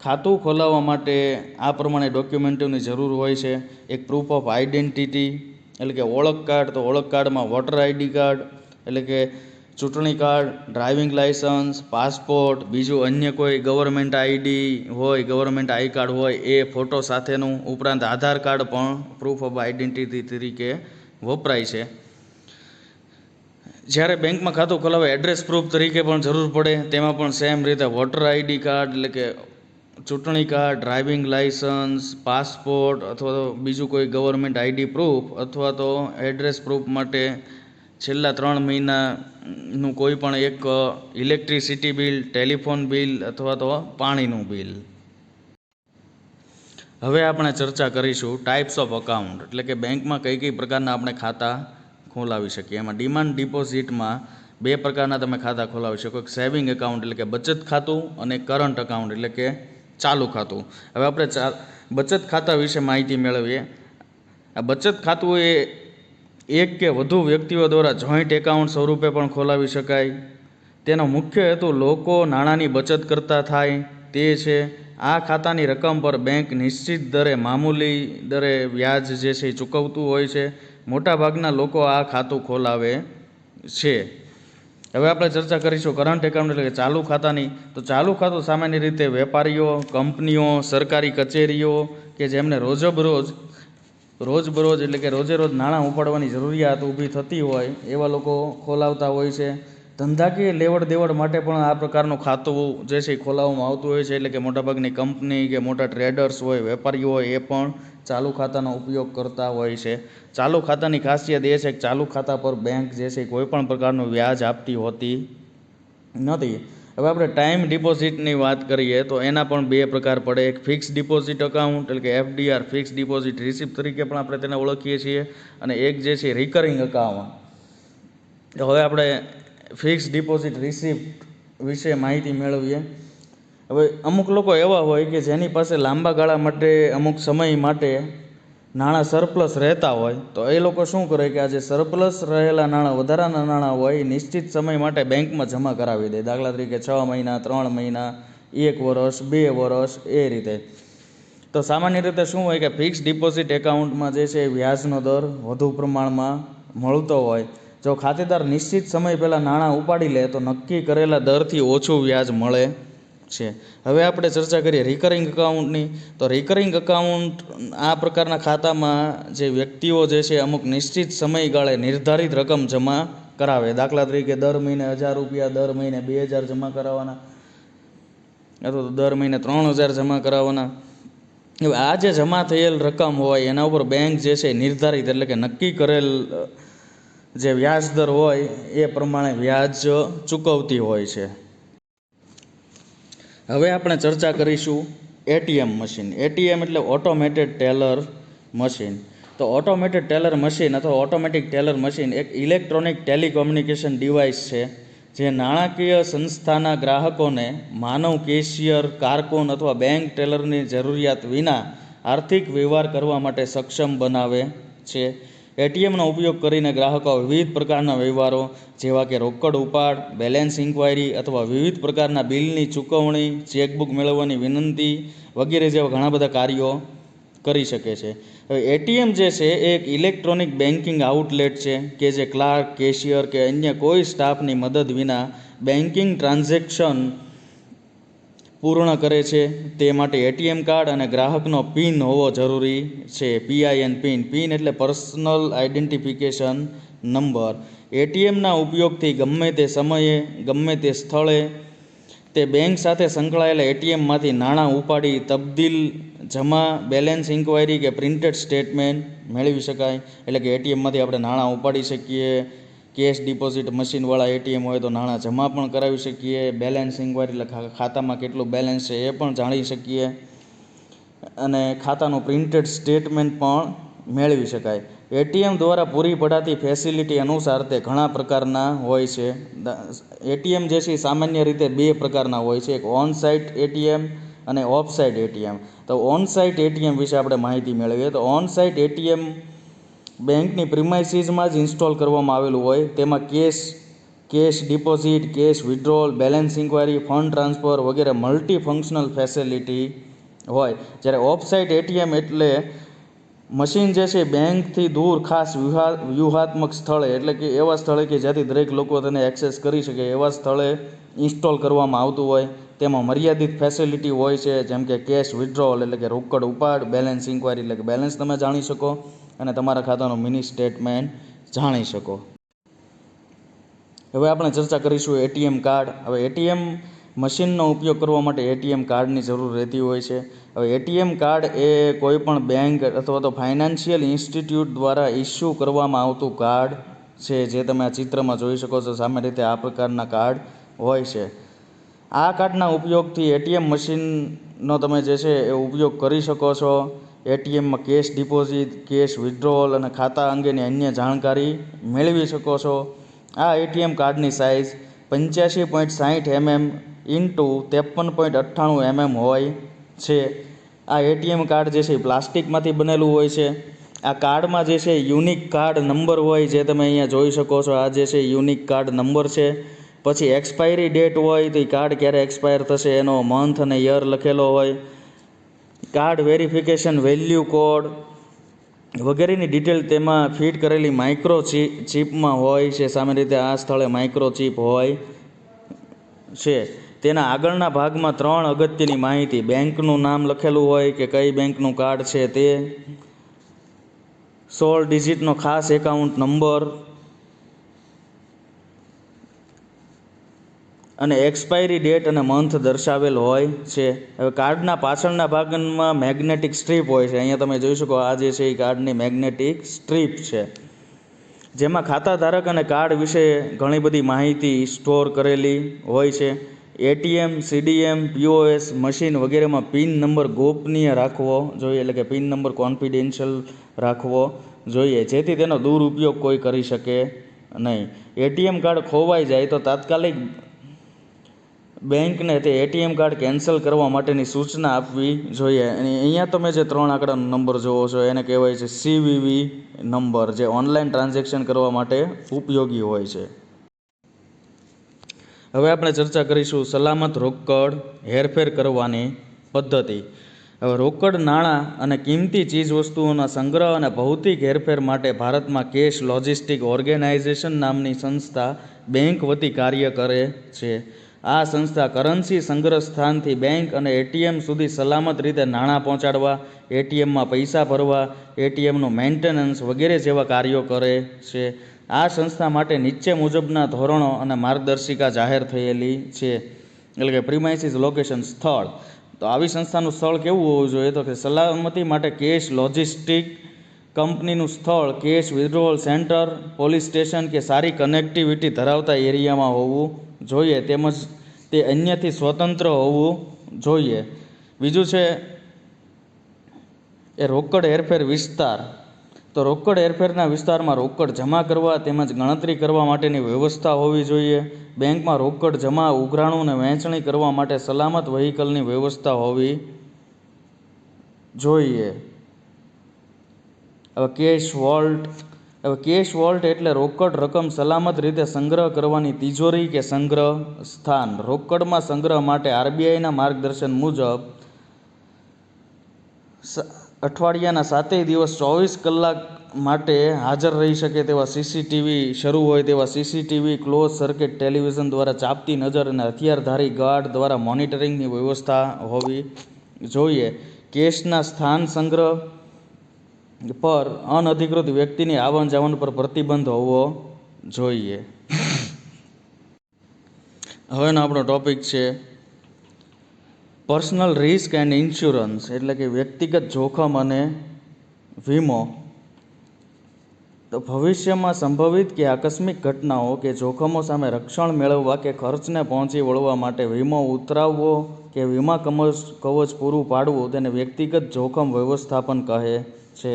ખાતું ખોલાવવા માટે આ પ્રમાણે ડોક્યુમેન્ટોની જરૂર હોય છે: એક પ્રૂફ ઓફ આઈડેન્ટિટી એટલે કે ઓળખ કાર્ડ, તો ઓળખ કાર્ડમાં વોટર આઈડી કાર્ડ એટલે કે ચૂંટણી કાર્ડ, ડ્રાઇવિંગ લાઇસન્સ, પાસપોર્ટ, બીજું અન્ય કોઈ ગવર્મેન્ટ આઈડી હોય, ગવર્મેન્ટ આઈ કાર્ડ હોય એ ફોટો સાથેનું, ઉપરાંત આધાર કાર્ડ પણ પ્રૂફ ઓફ આઈડેન્ટિટી તરીકે વપરાય છે. જ્યારે બેંકમાં ખાતું ખોલાવવા એડ્રેસ પ્રૂફ તરીકે પણ જરૂર પડે, તેમાં પણ સેમ રીતે વોટર આઈડી કાર્ડ એટલે કે ચૂંટણી કાર્ડ, ડ્રાઇવિંગ લાઇસન્સ, પાસપોર્ટ અથવા તો બીજું કોઈ ગવર્મેન્ટ આઈડી પ્રૂફ અથવા તો એડ્રેસ પ્રૂફ માટે છેલ્લા 3 મહિનાનું કોઈ પણ એક ઇલેક્ટ્રિસિટી બિલ, ટેલિફોન બિલ અથવા તો પાણીનું બિલ. હવે આપણે ચર્ચા કરીશું ટાઈપ્સ ઓફ અકાઉન્ટ એટલે કે બેંકમાં કઈ કઈ પ્રકારના આપણે ખાતા ખોલાવી શકીએ. એમાં ડિમાન્ડ ડિપોઝિટમાં 2 પ્રકારના તમે ખાતા ખોલાવી શકો. એક સેવિંગ એકાઉન્ટ એટલે કે બચત ખાતું અને કરંટ એકાઉન્ટ એટલે કે ચાલુ ખાતું. હવે આપણે બચત ખાતા વિશે માહિતી મેળવીએ. આ બચત ખાતું એ એક કે વધુ વ્યક્તિઓ દ્વારા જોઈન્ટ એકાઉન્ટ સ્વરૂપે પણ ખોલાવી શકાય. તેનો મુખ્ય હેતુ લોકો નાણાંની બચત કરતા થાય તે છે. આ ખાતાની રકમ પર બેંક નિશ્ચિત દરે મામૂલી દરે વ્યાજ જે છે એ ચૂકવતું હોય છે. મોટાભાગના લોકો આ ખાતું ખોલાવે છે. હવે આપણે ચર્ચા કરીશું કરંટ એકાઉન્ટ એટલે કે ચાલુ ખાતાની. તો ચાલુ ખાતું સામાન્ય રીતે વેપારીઓ, કંપનીઓ, સરકારી કચેરીઓ કે જેમને રોજબરોજ એટલે કે રોજે રોજ નાણાં ઉપાડવાની જરૂરિયાત ઊભી થતી હોય એવા લોકો ખોલાવતા હોય છે. ધંધાકીય લેવડ દેવડ માટે પણ આ પ્રકારનું ખાતું જે છે એ ખોલાવવામાં આવતું હોય છે. એટલે કે મોટાભાગની કંપની કે મોટા ટ્રેડર્સ હોય, વેપારીઓ હોય એ પણ ચાલુ ખાતાનો ઉપયોગ કરતા હોય છે. ચાલુ ખાતાની ખાસિયત એ છે કે ચાલુ ખાતા પર બેંક જે છે કોઈ પણ પ્રકારનું વ્યાજ આપતી હોતી નથી. હવે આપણે ટાઈમ ડિપોઝિટની વાત કરીએ તો એના પણ 2 પ્રકાર પડે. એક ફિક્સ ડિપોઝિટ અકાઉન્ટ એટલે કે FDR, ફિક્સ ડિપોઝિટ રિસિપ્ટ તરીકે પણ આપણે તેને ઓળખીએ છીએ. અને એક જે છે રિકરિંગ અકાઉન્ટ. તો હવે આપણે ફિક્સ ડિપોઝિટ રિસિપ્ટ વિશે માહિતી મેળવીએ. હવે અમુક લોકો એવા હોય કે જેની પાસે લાંબા ગાળા માટે અમુક સમય માટે નાણાં સરપ્લસ રહેતા હોય તો એ લોકો શું કરે કે આ જે સરપ્લસ રહેલા નાણાં, વધારાના નાણાં હોય એ નિશ્ચિત સમય માટે બેંકમાં જમા કરાવી દે. દાખલા તરીકે 6 મહિના, 3 મહિના, 1 વર્ષ, 2 વર્ષ એ રીતે. તો સામાન્ય રીતે શું હોય કે ફિક્સ ડિપોઝિટ એકાઉન્ટમાં જે છે વ્યાજનો દર વધુ પ્રમાણમાં મળતો હોય. જો ખાતેદાર નિશ્ચિત સમય પહેલાં નાણાં ઉપાડી લે તો નક્કી કરેલા દરથી ઓછું વ્યાજ મળે છે. હવે આપણે ચર્ચા કરીએ રિકરિંગ અકાઉન્ટની. તો રિકરિંગ અકાઉન્ટ આ પ્રકારના ખાતામાં જે વ્યક્તિઓ જે છે અમુક નિશ્ચિત સમયગાળે નિર્ધારિત રકમ જમા કરાવે. દાખલા તરીકે દર મહિને 1000 રૂપિયા, દર મહિને 2000 જમા કરાવવાના અથવા તો દર મહિને 3000 જમા કરાવવાના. હવે આ જે જમા થયેલ રકમ હોય એના ઉપર બેંક જે છે નિર્ધારિત એટલે કે નક્કી કરેલ જે વ્યાજ દર હોય એ પ્રમાણે વ્યાજ ચૂકવતી હોય છે. હવે આપણે ચર્ચા કરીશું એટીએમ મશીન. એટીએમ એટલે ઓટોમેટેડ ટેલર મશીન. તો ઓટોમેટેડ ટેલર મશીન અથવા ઓટોમેટિક ટેલર મશીન એક ઇલેક્ટ્રોનિક ટેલિકોમ્યુનિકેશન ડિવાઇસ છે જે નાણાકીય સંસ્થાના ગ્રાહકોને માનવ કેશિયર, કારકુન અથવા બેંક ટેલરની જરૂરિયાત વિના આર્થિક વ્યવહાર કરવા માટે સક્ષમ બનાવે છે. એટીએમનો ઉપયોગ કરીને ગ્રાહકો વિવિધ પ્રકારના વ્યવહારો જેવા કે રોકડ ઉપાડ, બેલેન્સ ઇન્ક્વાયરી અથવા વિવિધ પ્રકારના બિલની ચૂકવણી, ચેકબુક મેળવવાની વિનંતી વગેરે જેવા ઘણા બધા કાર્યો કરી શકે છે. હવે એટીએમ જે છે એ એક ઇલેક્ટ્રોનિક બેન્કિંગ આઉટલેટ છે કે જે ક્લાર્ક, કેશિયર કે અન્ય કોઈ સ્ટાફની મદદ વિના બેન્કિંગ ટ્રાન્ઝેક્શન પૂર્ણ કરે છે. તે માટે એટીએમ કાર્ડ અને ગ્રાહકનો પિન હોવો જરૂરી છે. PIN પિન એટલે પર્સનલ આઇડેન્ટિફિકેશન નંબર. એટીએમના ઉપયોગથી ગમે તે સમયે, ગમે તે સ્થળે તે બેંક સાથે સંકળાયેલા એટીએમમાંથી નાણાં ઉપાડી તબદીલ, જમા, બેલેન્સ ઇન્ક્વાયરી કે પ્રિન્ટેડ સ્ટેટમેન્ટ મેળવી શકાય. એટલે કે એટીએમમાંથી આપણે નાણાં ઉપાડી શકીએ. કેશ ડિપોઝિટ મશીનવાળા એટીએમ હોય તો નાણાં જમા પણ કરાવી શકીએ. બેલેન્સ ઇન્ક્વાયરી એટલે ખાતામાં કેટલું બેલેન્સ છે એ પણ જાણી શકીએ. અને ખાતાનું પ્રિન્ટેડ સ્ટેટમેન્ટ પણ મેળવી શકાય. એટીએમ દ્વારા પૂરી પડાતી ફેસિલિટી અનુસાર તે ઘણા પ્રકારના હોય છે. એટીએમ જે છે સામાન્ય રીતે 2 પ્રકારના હોય છે. એક ઓન સાઇટ એટીએમ અને ઓફ સાઇટ એટીએમ. તો ઓન સાઇટ એટીએમ વિશે આપણે માહિતી મેળવીએ. તો ઓન સાઇટ એટીએમ બેંકની પ્રિમાઇસીસમાં જ ઇન્સ્ટોલ કરવામાં આવેલું હોય. તેમાં cash deposit, cash withdrawal, balance enquiry, fund transfer વગેરે મલ્ટી ફંક્શનલ ફેસિલિટી હોય. જ્યારે ઓફ સાઇટ એટીએમ એટલે મશીન જે છે બેંકથી દૂર ખાસ વ્યૂહાત્મક સ્થળે, એટલે કે એવા સ્થળે કે જ્યાંથી દરેક લોકો તેને એક્સેસ કરી શકે એવા સ્થળે ઇન્સ્ટોલ કરવામાં આવતું હોય. તેમાં મર્યાદિત ફેસિલિટી હોય છે, જેમ કે કેશ વિથડ્રોલ એટલે કે રોકડ ઉપાડ, બેલેન્સ ઇન્ક્વાયરી એટલે કે બેલેન્સ તમે જાણી શકો અને તમારા ખાતાનું મિની સ્ટેટમેન્ટ જાણી શકો. હવે આપણે ચર્ચા કરીશું એટીએમ કાર્ડ. હવે એટીએમ મશીનનો ઉપયોગ કરવા માટે એટીએમ કાર્ડની જરૂર રહેતી હોય છે. હવે એટીએમ કાર્ડ એ કોઈ પણ બેંક અથવા તો ફાઇનાન્શિયલ ઇન્સ્ટિટ્યૂટ દ્વારા ઇસ્યુ કરવામાં આવતું કાર્ડ છે, જે તમે આ ચિત્રમાં જોઈ શકો છો. સામાન્ય રીતે આ પ્રકારના કાર્ડ હોય છે. આ કાર્ડના ઉપયોગથી એટીએમ મશીનનો તમે જે છે એ ઉપયોગ કરી શકો છો. એટીએમમાં કેશ ડિપોઝિટ, કેશ વિથડ્રોલ અને ખાતા અંગેની અન્ય જાણકારી મેળવી શકો છો. આ એટીએમ કાર્ડની સાઇઝ 85.60 mm ઇન્ટુ 53.98 mm હોય છે. આ એટીએમ કાર્ડ જે છે પ્લાસ્ટિકમાંથી બનેલું હોય છે. આ કાર્ડમાં જે છે યુનિક કાર્ડ નંબર હોય, જે તમે અહીંયા જોઈ શકો છો. આ જે છે યુનિક કાર્ડ નંબર છે. પછી એક્સપાયરી ડેટ હોય, તો એ કાર્ડ ક્યારે એક્સપાયર થશે એનો મંથ અને યર લખેલો હોય. કાર્ડ વેરિફિકેશન, વેલ્યુ કોડ વગેરેની ડિટેલ તેમાં ફિટ કરેલી માઇક્રો ચિપમાં હોય છે. સામાન્ય રીતે આ સ્થળે માઇક્રો ચિપ હોય છે. તેના આગળના ભાગમાં 3 અગત્યની માહિતી, બેંકનું નામ લખેલું હોય કે કઈ બેંકનું કાર્ડ છે તે, 16 ડિજિટનો ખાસ એકાઉન્ટ નંબર અને એક્સપાયરી ડેટ અને મંથ દર્શાવેલ હોય છે. હવે કાર્ડના પાછળના ભાગમાં મેગ્નેટિક સ્ટ્રીપ હોય છે. અહીંયા તમે જોઈ શકો, આ જે છે એ કાર્ડની મેગ્નેટિક સ્ટ્રીપ છે, જેમાં ખાતા ધારક અને કાર્ડ વિશે ઘણી બધી માહિતી સ્ટોર કરેલી હોય છે. એટીએમ, સીડીએમ, પીઓએસ મશીન વગેરેમાં પિન નંબર ગોપનીય રાખવો જોઈએ, એટલે કે પિન નંબર કોન્ફિડેન્શિયલ રાખવો જોઈએ, જેથી તેનો દુરુપયોગ કોઈ કરી શકે નહીં. એટીએમ કાર્ડ ખોવાઈ જાય તો તાત્કાલિક બેંકને તે એટીએમ કાર્ડ કેન્સલ કરવા માટેની સૂચના આપવી જોઈએ. અને અહીંયા તમે જે 3 આંકડાનો નંબર જોવો છો એને કહેવાય છે CVV નંબર, જે ઓનલાઈન ટ્રાન્ઝેક્શન કરવા માટે ઉપયોગી હોય છે. હવે આપણે ચર્ચા કરીશું સલામત રોકડ હેરફેર કરવાની પદ્ધતિ. હવે રોકડ નાણાં અને કિંમતી ચીજવસ્તુઓના સંગ્રહ અને ભૌતિક હેરફેર માટે ભારતમાં કેશ લોજિસ્ટિક ઓર્ગેનાઇઝેશન નામની સંસ્થા બેંક વતી કાર્ય કરે છે. આ સંસ્થા કરન્સી સંગ્રહ સ્થાનથી બેંક અને એટીએમ સુધી સલામત રીતે નાણાં પહોંચાડવા, એટીએમમાં પૈસા ભરવા, એટીએમનું મેન્ટેનન્સ વગેરે જેવા કાર્યો કરે છે. આ સંસ્થા માટે નીચે મુજબના ધોરણો અને માર્ગદર્શિકા જાહેર થયેલી છે. એટલે કે પ્રીમાઇસીસ લોકેશન, સ્થળ. તો આવી સંસ્થાનું સ્થળ કેવું હોવું જોઈએ? તો કે સલામતી માટે કેશ લોજિસ્ટિક કંપનીનું સ્થળ કેશ વિથડ્રોવલ સેન્ટર, પોલીસ સ્ટેશન કે સારી કનેક્ટિવિટી ધરાવતા એરિયામાં હોવું જોઈએ, તેમજ તે અન્યથી સ્વતંત્ર હોવું જોઈએ. બીજું છે એ રોકડ હેરફેર વિસ્તાર. તો રોકડ હેરફેરના વિસ્તારમાં રોકડ જમા કરવા તેમજ ગણતરી કરવા માટેની વ્યવસ્થા હોવી જોઈએ. બેંકમાં રોકડ જમા, ઉઘરાણું અને વહેંચણી કરવા માટે સલામત વ્હીકલની વ્યવસ્થા હોવી જોઈએ. હવે કેશ વોલ્ટ. હવે કેશ વોલ્ટ એટલે રોકડ રકમ સલામત રીતે સંગ્રહ કરવાની તિજોરી કે સંગ્રહ સ્થાન. રોકડમાં સંગ્રહ માટે આરબીઆઈના માર્ગદર્શન મુજબ અઠવાડિયાના 7 દિવસ 24 કલાક માટે હાજર રહી શકે તેવા સીસીટીવી, શરૂ હોય તેવા સીસીટીવી, ક્લોઝ સર્કિટ ટેલિવિઝન દ્વારા ચાપતી નજર અને હથિયારધારી ગાર્ડ દ્વારા મોનિટરિંગની વ્યવસ્થા હોવી જોઈએ. કેશના સ્થાન સંગ્રહ પર અનધિકૃત વ્યક્તિની આવન જાવન પર પ્રતિબંધ હોવો જોઈએ. હવેનો આપણો ટોપિક છે પર્સનલ રિસ્ક એન્ડ ઇન્સ્યોરન્સ, એટલે કે વ્યક્તિગત જોખમ અને વીમો. તો ભવિષ્યમાં સંભવિત કે આકસ્મિક ઘટનાઓ કે જોખમો સામે રક્ષણ મેળવવા કે ખર્ચને પહોંચી વળવા માટે વીમો ઉતરાવવો કે વીમા કવચ પૂરું પાડવું તેને વ્યક્તિગત જોખમ વ્યવસ્થાપન કહે છે.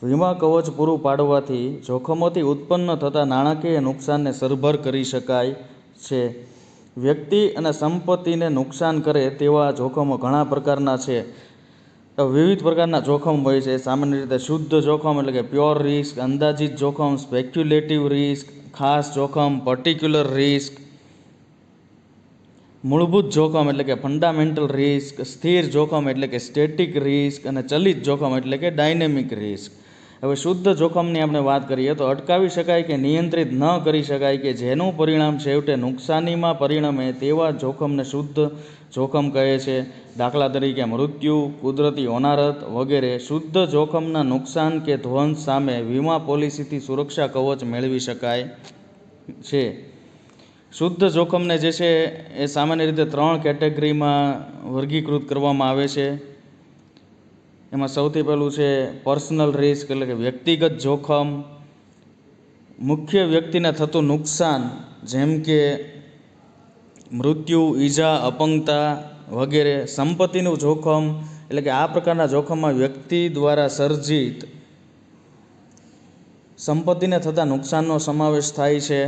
વીમા કવચ પૂરું પાડવાથી જોખમોથી ઉત્પન્ન થતા નાણાકીય નુકસાનને સરભર કરી શકાય છે. વ્યક્તિ અને સંપત્તિને નુકસાન કરે તેવા જોખમો ઘણા પ્રકારના છે. વિવિધ પ્રકારના જોખમ હોય છે. સામાન્ય રીતે શુદ્ધ જોખમ એટલે કે પ્યોર રિસ્ક, અંદાજિત જોખમ, સ્પેક્યુલેટિવ રિસ્ક, ખાસ જોખમ, પર્ટિક્યુલર રિસ્ક, મૂળભૂત જોખમ એટલે કે ફંડામેન્ટલ રિસ્ક, સ્થિર જોખમ એટલે કે સ્ટેટિક રિસ્ક અને ચલિત જોખમ એટલે કે ડાયનેમિક રિસ્ક. હવે શુદ્ધ જોખમની આપણે વાત કરીએ તો અટકાવી શકાય કે નિયંત્રિત ન કરી શકાય કે જેનું પરિણામ છેવટે નુકસાનીમાં પરિણમે તેવા જોખમને શુદ્ધ જોખમ કહે છે. દાખલા તરીકે મૃત્યુ, કુદરતી હોનારત વગેરે. શુદ્ધ જોખમના નુકસાન કે ધ્વંસ સામે વીમા પોલિસીથી સુરક્ષા કવચ મેળવી શકાય છે. શુદ્ધ જોખમને જે છે એ સામાન્ય રીતે 3 કેટેગરીમાં વર્ગીકૃત કરવામાં આવે છે. એમાં સૌથી પહેલું છે પર્સનલ રિસ્ક, એટલે કે વ્યક્તિગત જોખમ. મુખ્ય વ્યક્તિને થતું નુકસાન જેમ કે મૃત્યુ, ઈજા, અપંગતા વગેરે. સંપત્તિનું જોખમ, એટલે કે આ પ્રકારના જોખમમાં વ્યક્તિ દ્વારા સર્જિત સંપત્તિને થતા નુકસાનનો સમાવેશ થાય છે.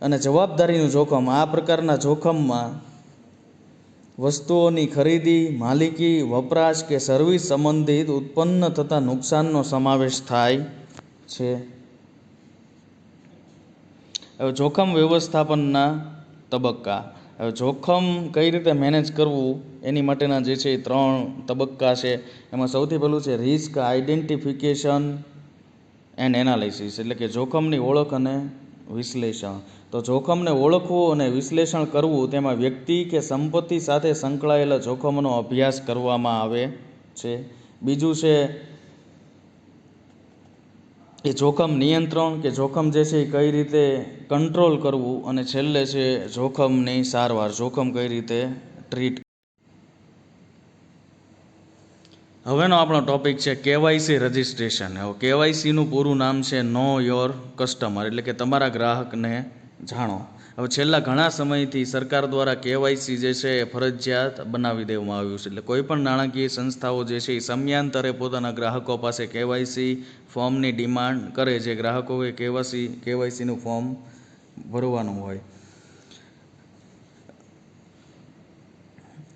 અને જવાબદારીનું જોખમ, આ પ્રકારના જોખમમાં વસ્તુઓની ખરીદી, માલિકી, વપરાશ કે સર્વિસ સંબંધિત ઉત્પન્ન થતા નુકસાનનો સમાવેશ થાય છે. હવે જોખમ વ્યવસ્થાપનના તબક્કા. હવે જોખમ કઈ રીતે મેનેજ કરવું એની માટેના જે છે એ 3 તબક્કા છે. એમાં સૌથી પહેલું છે રિસ્ક આઇડેન્ટિફિકેશન એન્ડ એનાલિસિસ, એટલે કે જોખમની ઓળખ અને વિશ્લેષણ. તો જોખમને ઓળખવું અને વિશ્લેષણ કરવું, તેમાં વ્યક્તિ કે સંપત્તિ સાથે સંકળાયેલા જોખમનો અભ્યાસ કરવામાં આવે છે. બીજું છે એ જોખમ નિયંત્રણ, કે જોખમ જે છે એ કઈ રીતે કંટ્રોલ કરવું. અને છેલ્લે છે જોખમની સારવાર, જોખમ કઈ રીતે ટ્રીટ. હવેનો આપણો ટોપિક છે કેવાયસી રજિસ્ટ્રેશન. હવે કેવાયસીનું પૂરું નામ છે નો યોર કસ્ટમર, એટલે કે તમારા ગ્રાહકને જાણો. હવે છેલ્લા ઘણા સમયથી સરકાર દ્વારા કેવાયસી જે છે એ ફરજિયાત બનાવી દેવામાં આવ્યું છે. એટલે કોઈ પણ નાણાકીય સંસ્થાઓ જે છે એ સમયાંતરે પોતાના ગ્રાહકો પાસે કેવાયસી ફોર્મની ડિમાન્ડ કરે છે. ગ્રાહકોએ કેવાયસીનું ફોર્મ ભરવાનું હોય.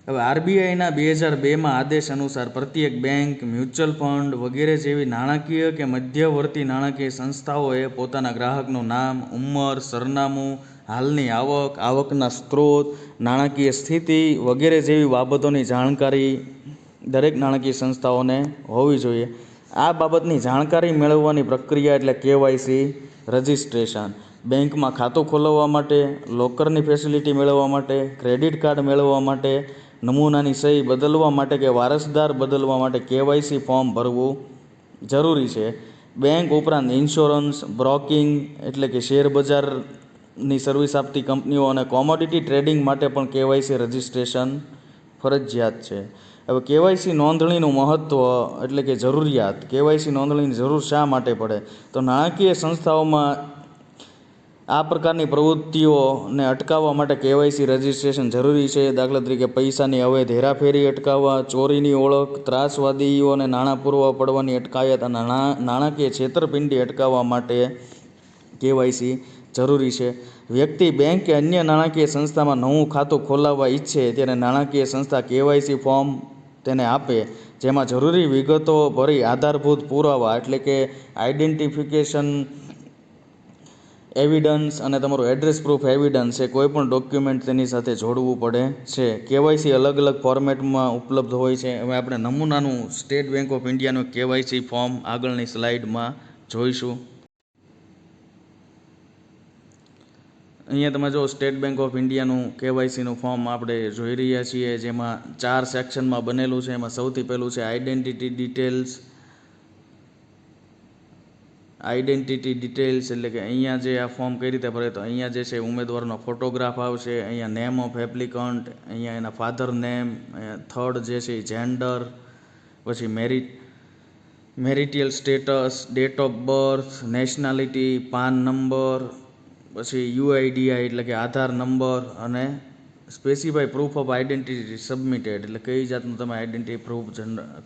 હવે આરબીઆઈના 2002માં આદેશ અનુસાર પ્રત્યેક બેંક, મ્યુચ્યુઅલ ફંડ વગેરે જેવી નાણાકીય કે મધ્યવર્તી નાણાકીય સંસ્થાઓએ પોતાના ગ્રાહકનું નામ, ઉંમર, સરનામું, હાલની આવક, આવકના સ્ત્રોત, નાણાકીય સ્થિતિ વગેરે જેવી બાબતોની જાણકારી દરેક નાણાકીય સંસ્થાઓને હોવી જોઈએ. આ બાબતની જાણકારી મેળવવાની પ્રક્રિયા એટલે કેવાયસી રજિસ્ટ્રેશન. બેંકમાં ખાતું ખોલાવવા માટે, લોકરની ફેસિલિટી મેળવવા માટે, ક્રેડિટ કાર્ડ મેળવવા માટે, નમૂનાની સહી બદલવા માટે કે વારસદાર બદલવા માટે કેવાયસી ફોર્મ ભરવું જરૂરી છે. બેંક ઉપરાંત ઇન્સ્યોરન્સ, બ્રોકિંગ એટલે કે શેર બજારની સર્વિસ આપતી કંપનીઓ અને કોમોડિટી ટ્રેડિંગ માટે પણ કેવાયસી રજિસ્ટ્રેશન ફરજિયાત છે. હવે કેવાયસી નોંધણીનું મહત્ત્વ એટલે કે જરૂરિયાત. કેવાયસી નોંધણીની જરૂર શા માટે પડે? તો નાણાકીય સંસ્થાઓમાં આ પ્રકારની પ્રવૃત્તિઓને અટકાવવા માટે કેવાયસી રજિસ્ટ્રેશન જરૂરી છે. દાખલા તરીકે પૈસાની અવૈધ હેરાફેરી અટકાવવા, ચોરીની ઓળખ, ત્રાસવાદીઓને નાણાં પૂરવા પડવાની અટકાયત અને નાણાકીય છેતરપિંડી અટકાવવા માટે કેવાયસી જરૂરી છે. વ્યક્તિ બેંક કે અન્ય નાણાકીય સંસ્થામાં નવું ખાતું ખોલાવવા ઈચ્છે ત્યારે નાણાકીય સંસ્થા કેવાયસી ફોર્મ તેને આપે, જેમાં જરૂરી વિગતો ભરી આધારભૂત પુરાવા એટલે કે આઈડેન્ટિફિકેશન એવિડન્સ અને તમારું એડ્રેસ પ્રૂફ એવિડન્સ એ કોઈ પણ ડોક્યુમેન્ટ તેની સાથે જોડવું પડે છે. કેવાયસી અલગ અલગ ફોર્મેટમાં ઉપલબ્ધ હોય છે. હવે આપણે નમૂનાનું સ્ટેટ બેંક ઓફ ઇન્ડિયાનું કેવાયસી ફોર્મ આગળની સ્લાઇડમાં જોઈશું. અહીંયા તમે જો સ્ટેટ બેંક ઓફ ઇન્ડિયાનું કેવાયસીનું ફોર્મ આપણે જોઈ રહ્યા છીએ, જેમાં 4 સેક્શનમાં બનેલું છે. એમાં સૌથી પહેલું છે આઈડેન્ટિટી ડિટેલ્સ, એટલે કે અહીંયા જે આ ફોર્મ કઈ રીતે ભરે, તો અહીંયા જે છે ઉમેદવારનો ફોટોગ્રાફ આવશે, અહીંયા નેમ ઓફ એપ્લિકન્ટ, અહીંયા એના ફાધર નેમ, થર્ડ જે છે જેન્ડર, પછી marital status, date of birth, nationality, PAN number, પછી યુઆઈડીઆઈ એટલે કે આધાર નંબર, અને specify proof of identity submitted, એટલે કઈ જાતનું તમે આઈડેન્ટિટી પ્રૂફ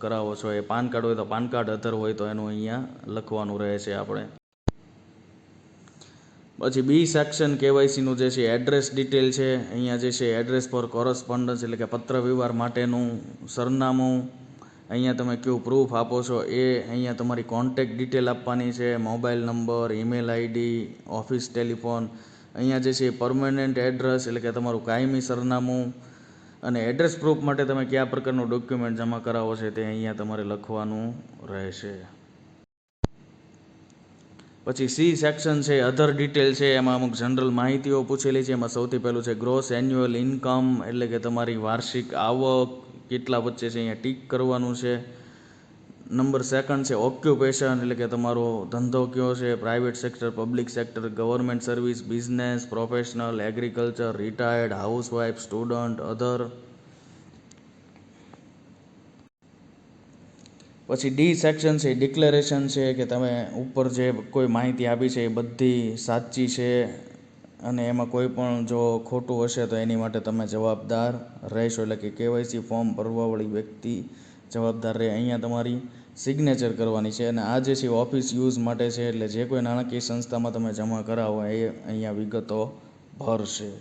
કરાવો છો. એ પાન કાર્ડ હોય તો પાન કાર્ડ, અધર હોય તો એનું અહીંયા લખવાનું રહે છે આપણે. પછી બી સેક્શન કેવાયસીનું જે છે એડ્રેસ ડિટેલ છે. અહીંયા જે છે એડ્રેસ પર કોરસ્પોન્ડન્સ એટલે કે પત્ર વ્યવહાર માટેનું સરનામું, અહીંયા તમે કયું પ્રૂફ આપો છો એ, અહીંયા તમારી કોન્ટેક્ટ ડિટેલ આપવાની છે, mobile number, email ID, office telephone. અહીંયા જે છે પરમનન્ટ એડ્રેસ એટલે કે તમારું કાયમી સરનામું, અને એડ્રેસ પ્રૂફ માટે તમે કયા પ્રકારનું ડોક્યુમેન્ટ જમા કરાવો છો તે અહીંયા તમારે લખવાનું રહેશે. પછી સી સેક્શન છે અધર ડિટેલ છે, એમાં અમુક જનરલ માહિતીઓ પૂછેલી છે. એમાં સૌથી પહેલું છે ગ્રોસ એન્યુઅલ ઇન્કમ, એટલે કે તમારી વાર્ષિક આવક કેટલા વચ્ચે છે, અહીંયા ટીક કરવાનું છે. નંબર સેકન્ડ છે ઓક્યુપેશન, એટલે કે તમારો ધંધો કયો છે, private sector, public sector, government service, business, professional, agriculture, retired, housewife, student, other. પછી ડી સેક્શન છે ડિક્લેરેશન છે, કે તમે ઉપર જે કોઈ માહિતી આપી છે એ બધી સાચી છે અને એમાં કોઈ પણ જો ખોટું હશે તો એની માટે તમે જવાબદાર રહેશો, એટલે કે કેવાયસી ફોર્મ ભરવાવાળી વ્યક્તિ જવાબદાર રહે. અહીંયા તમારી સિગ્નેચર કરવાની છે અને આ જે છે ઓફિસ યુઝ માટે છે, એટલે જે કોઈ નાણાકીય સંસ્થામાં તમે જમા કરાવો એ અહીંયા વિગતો ભરશે.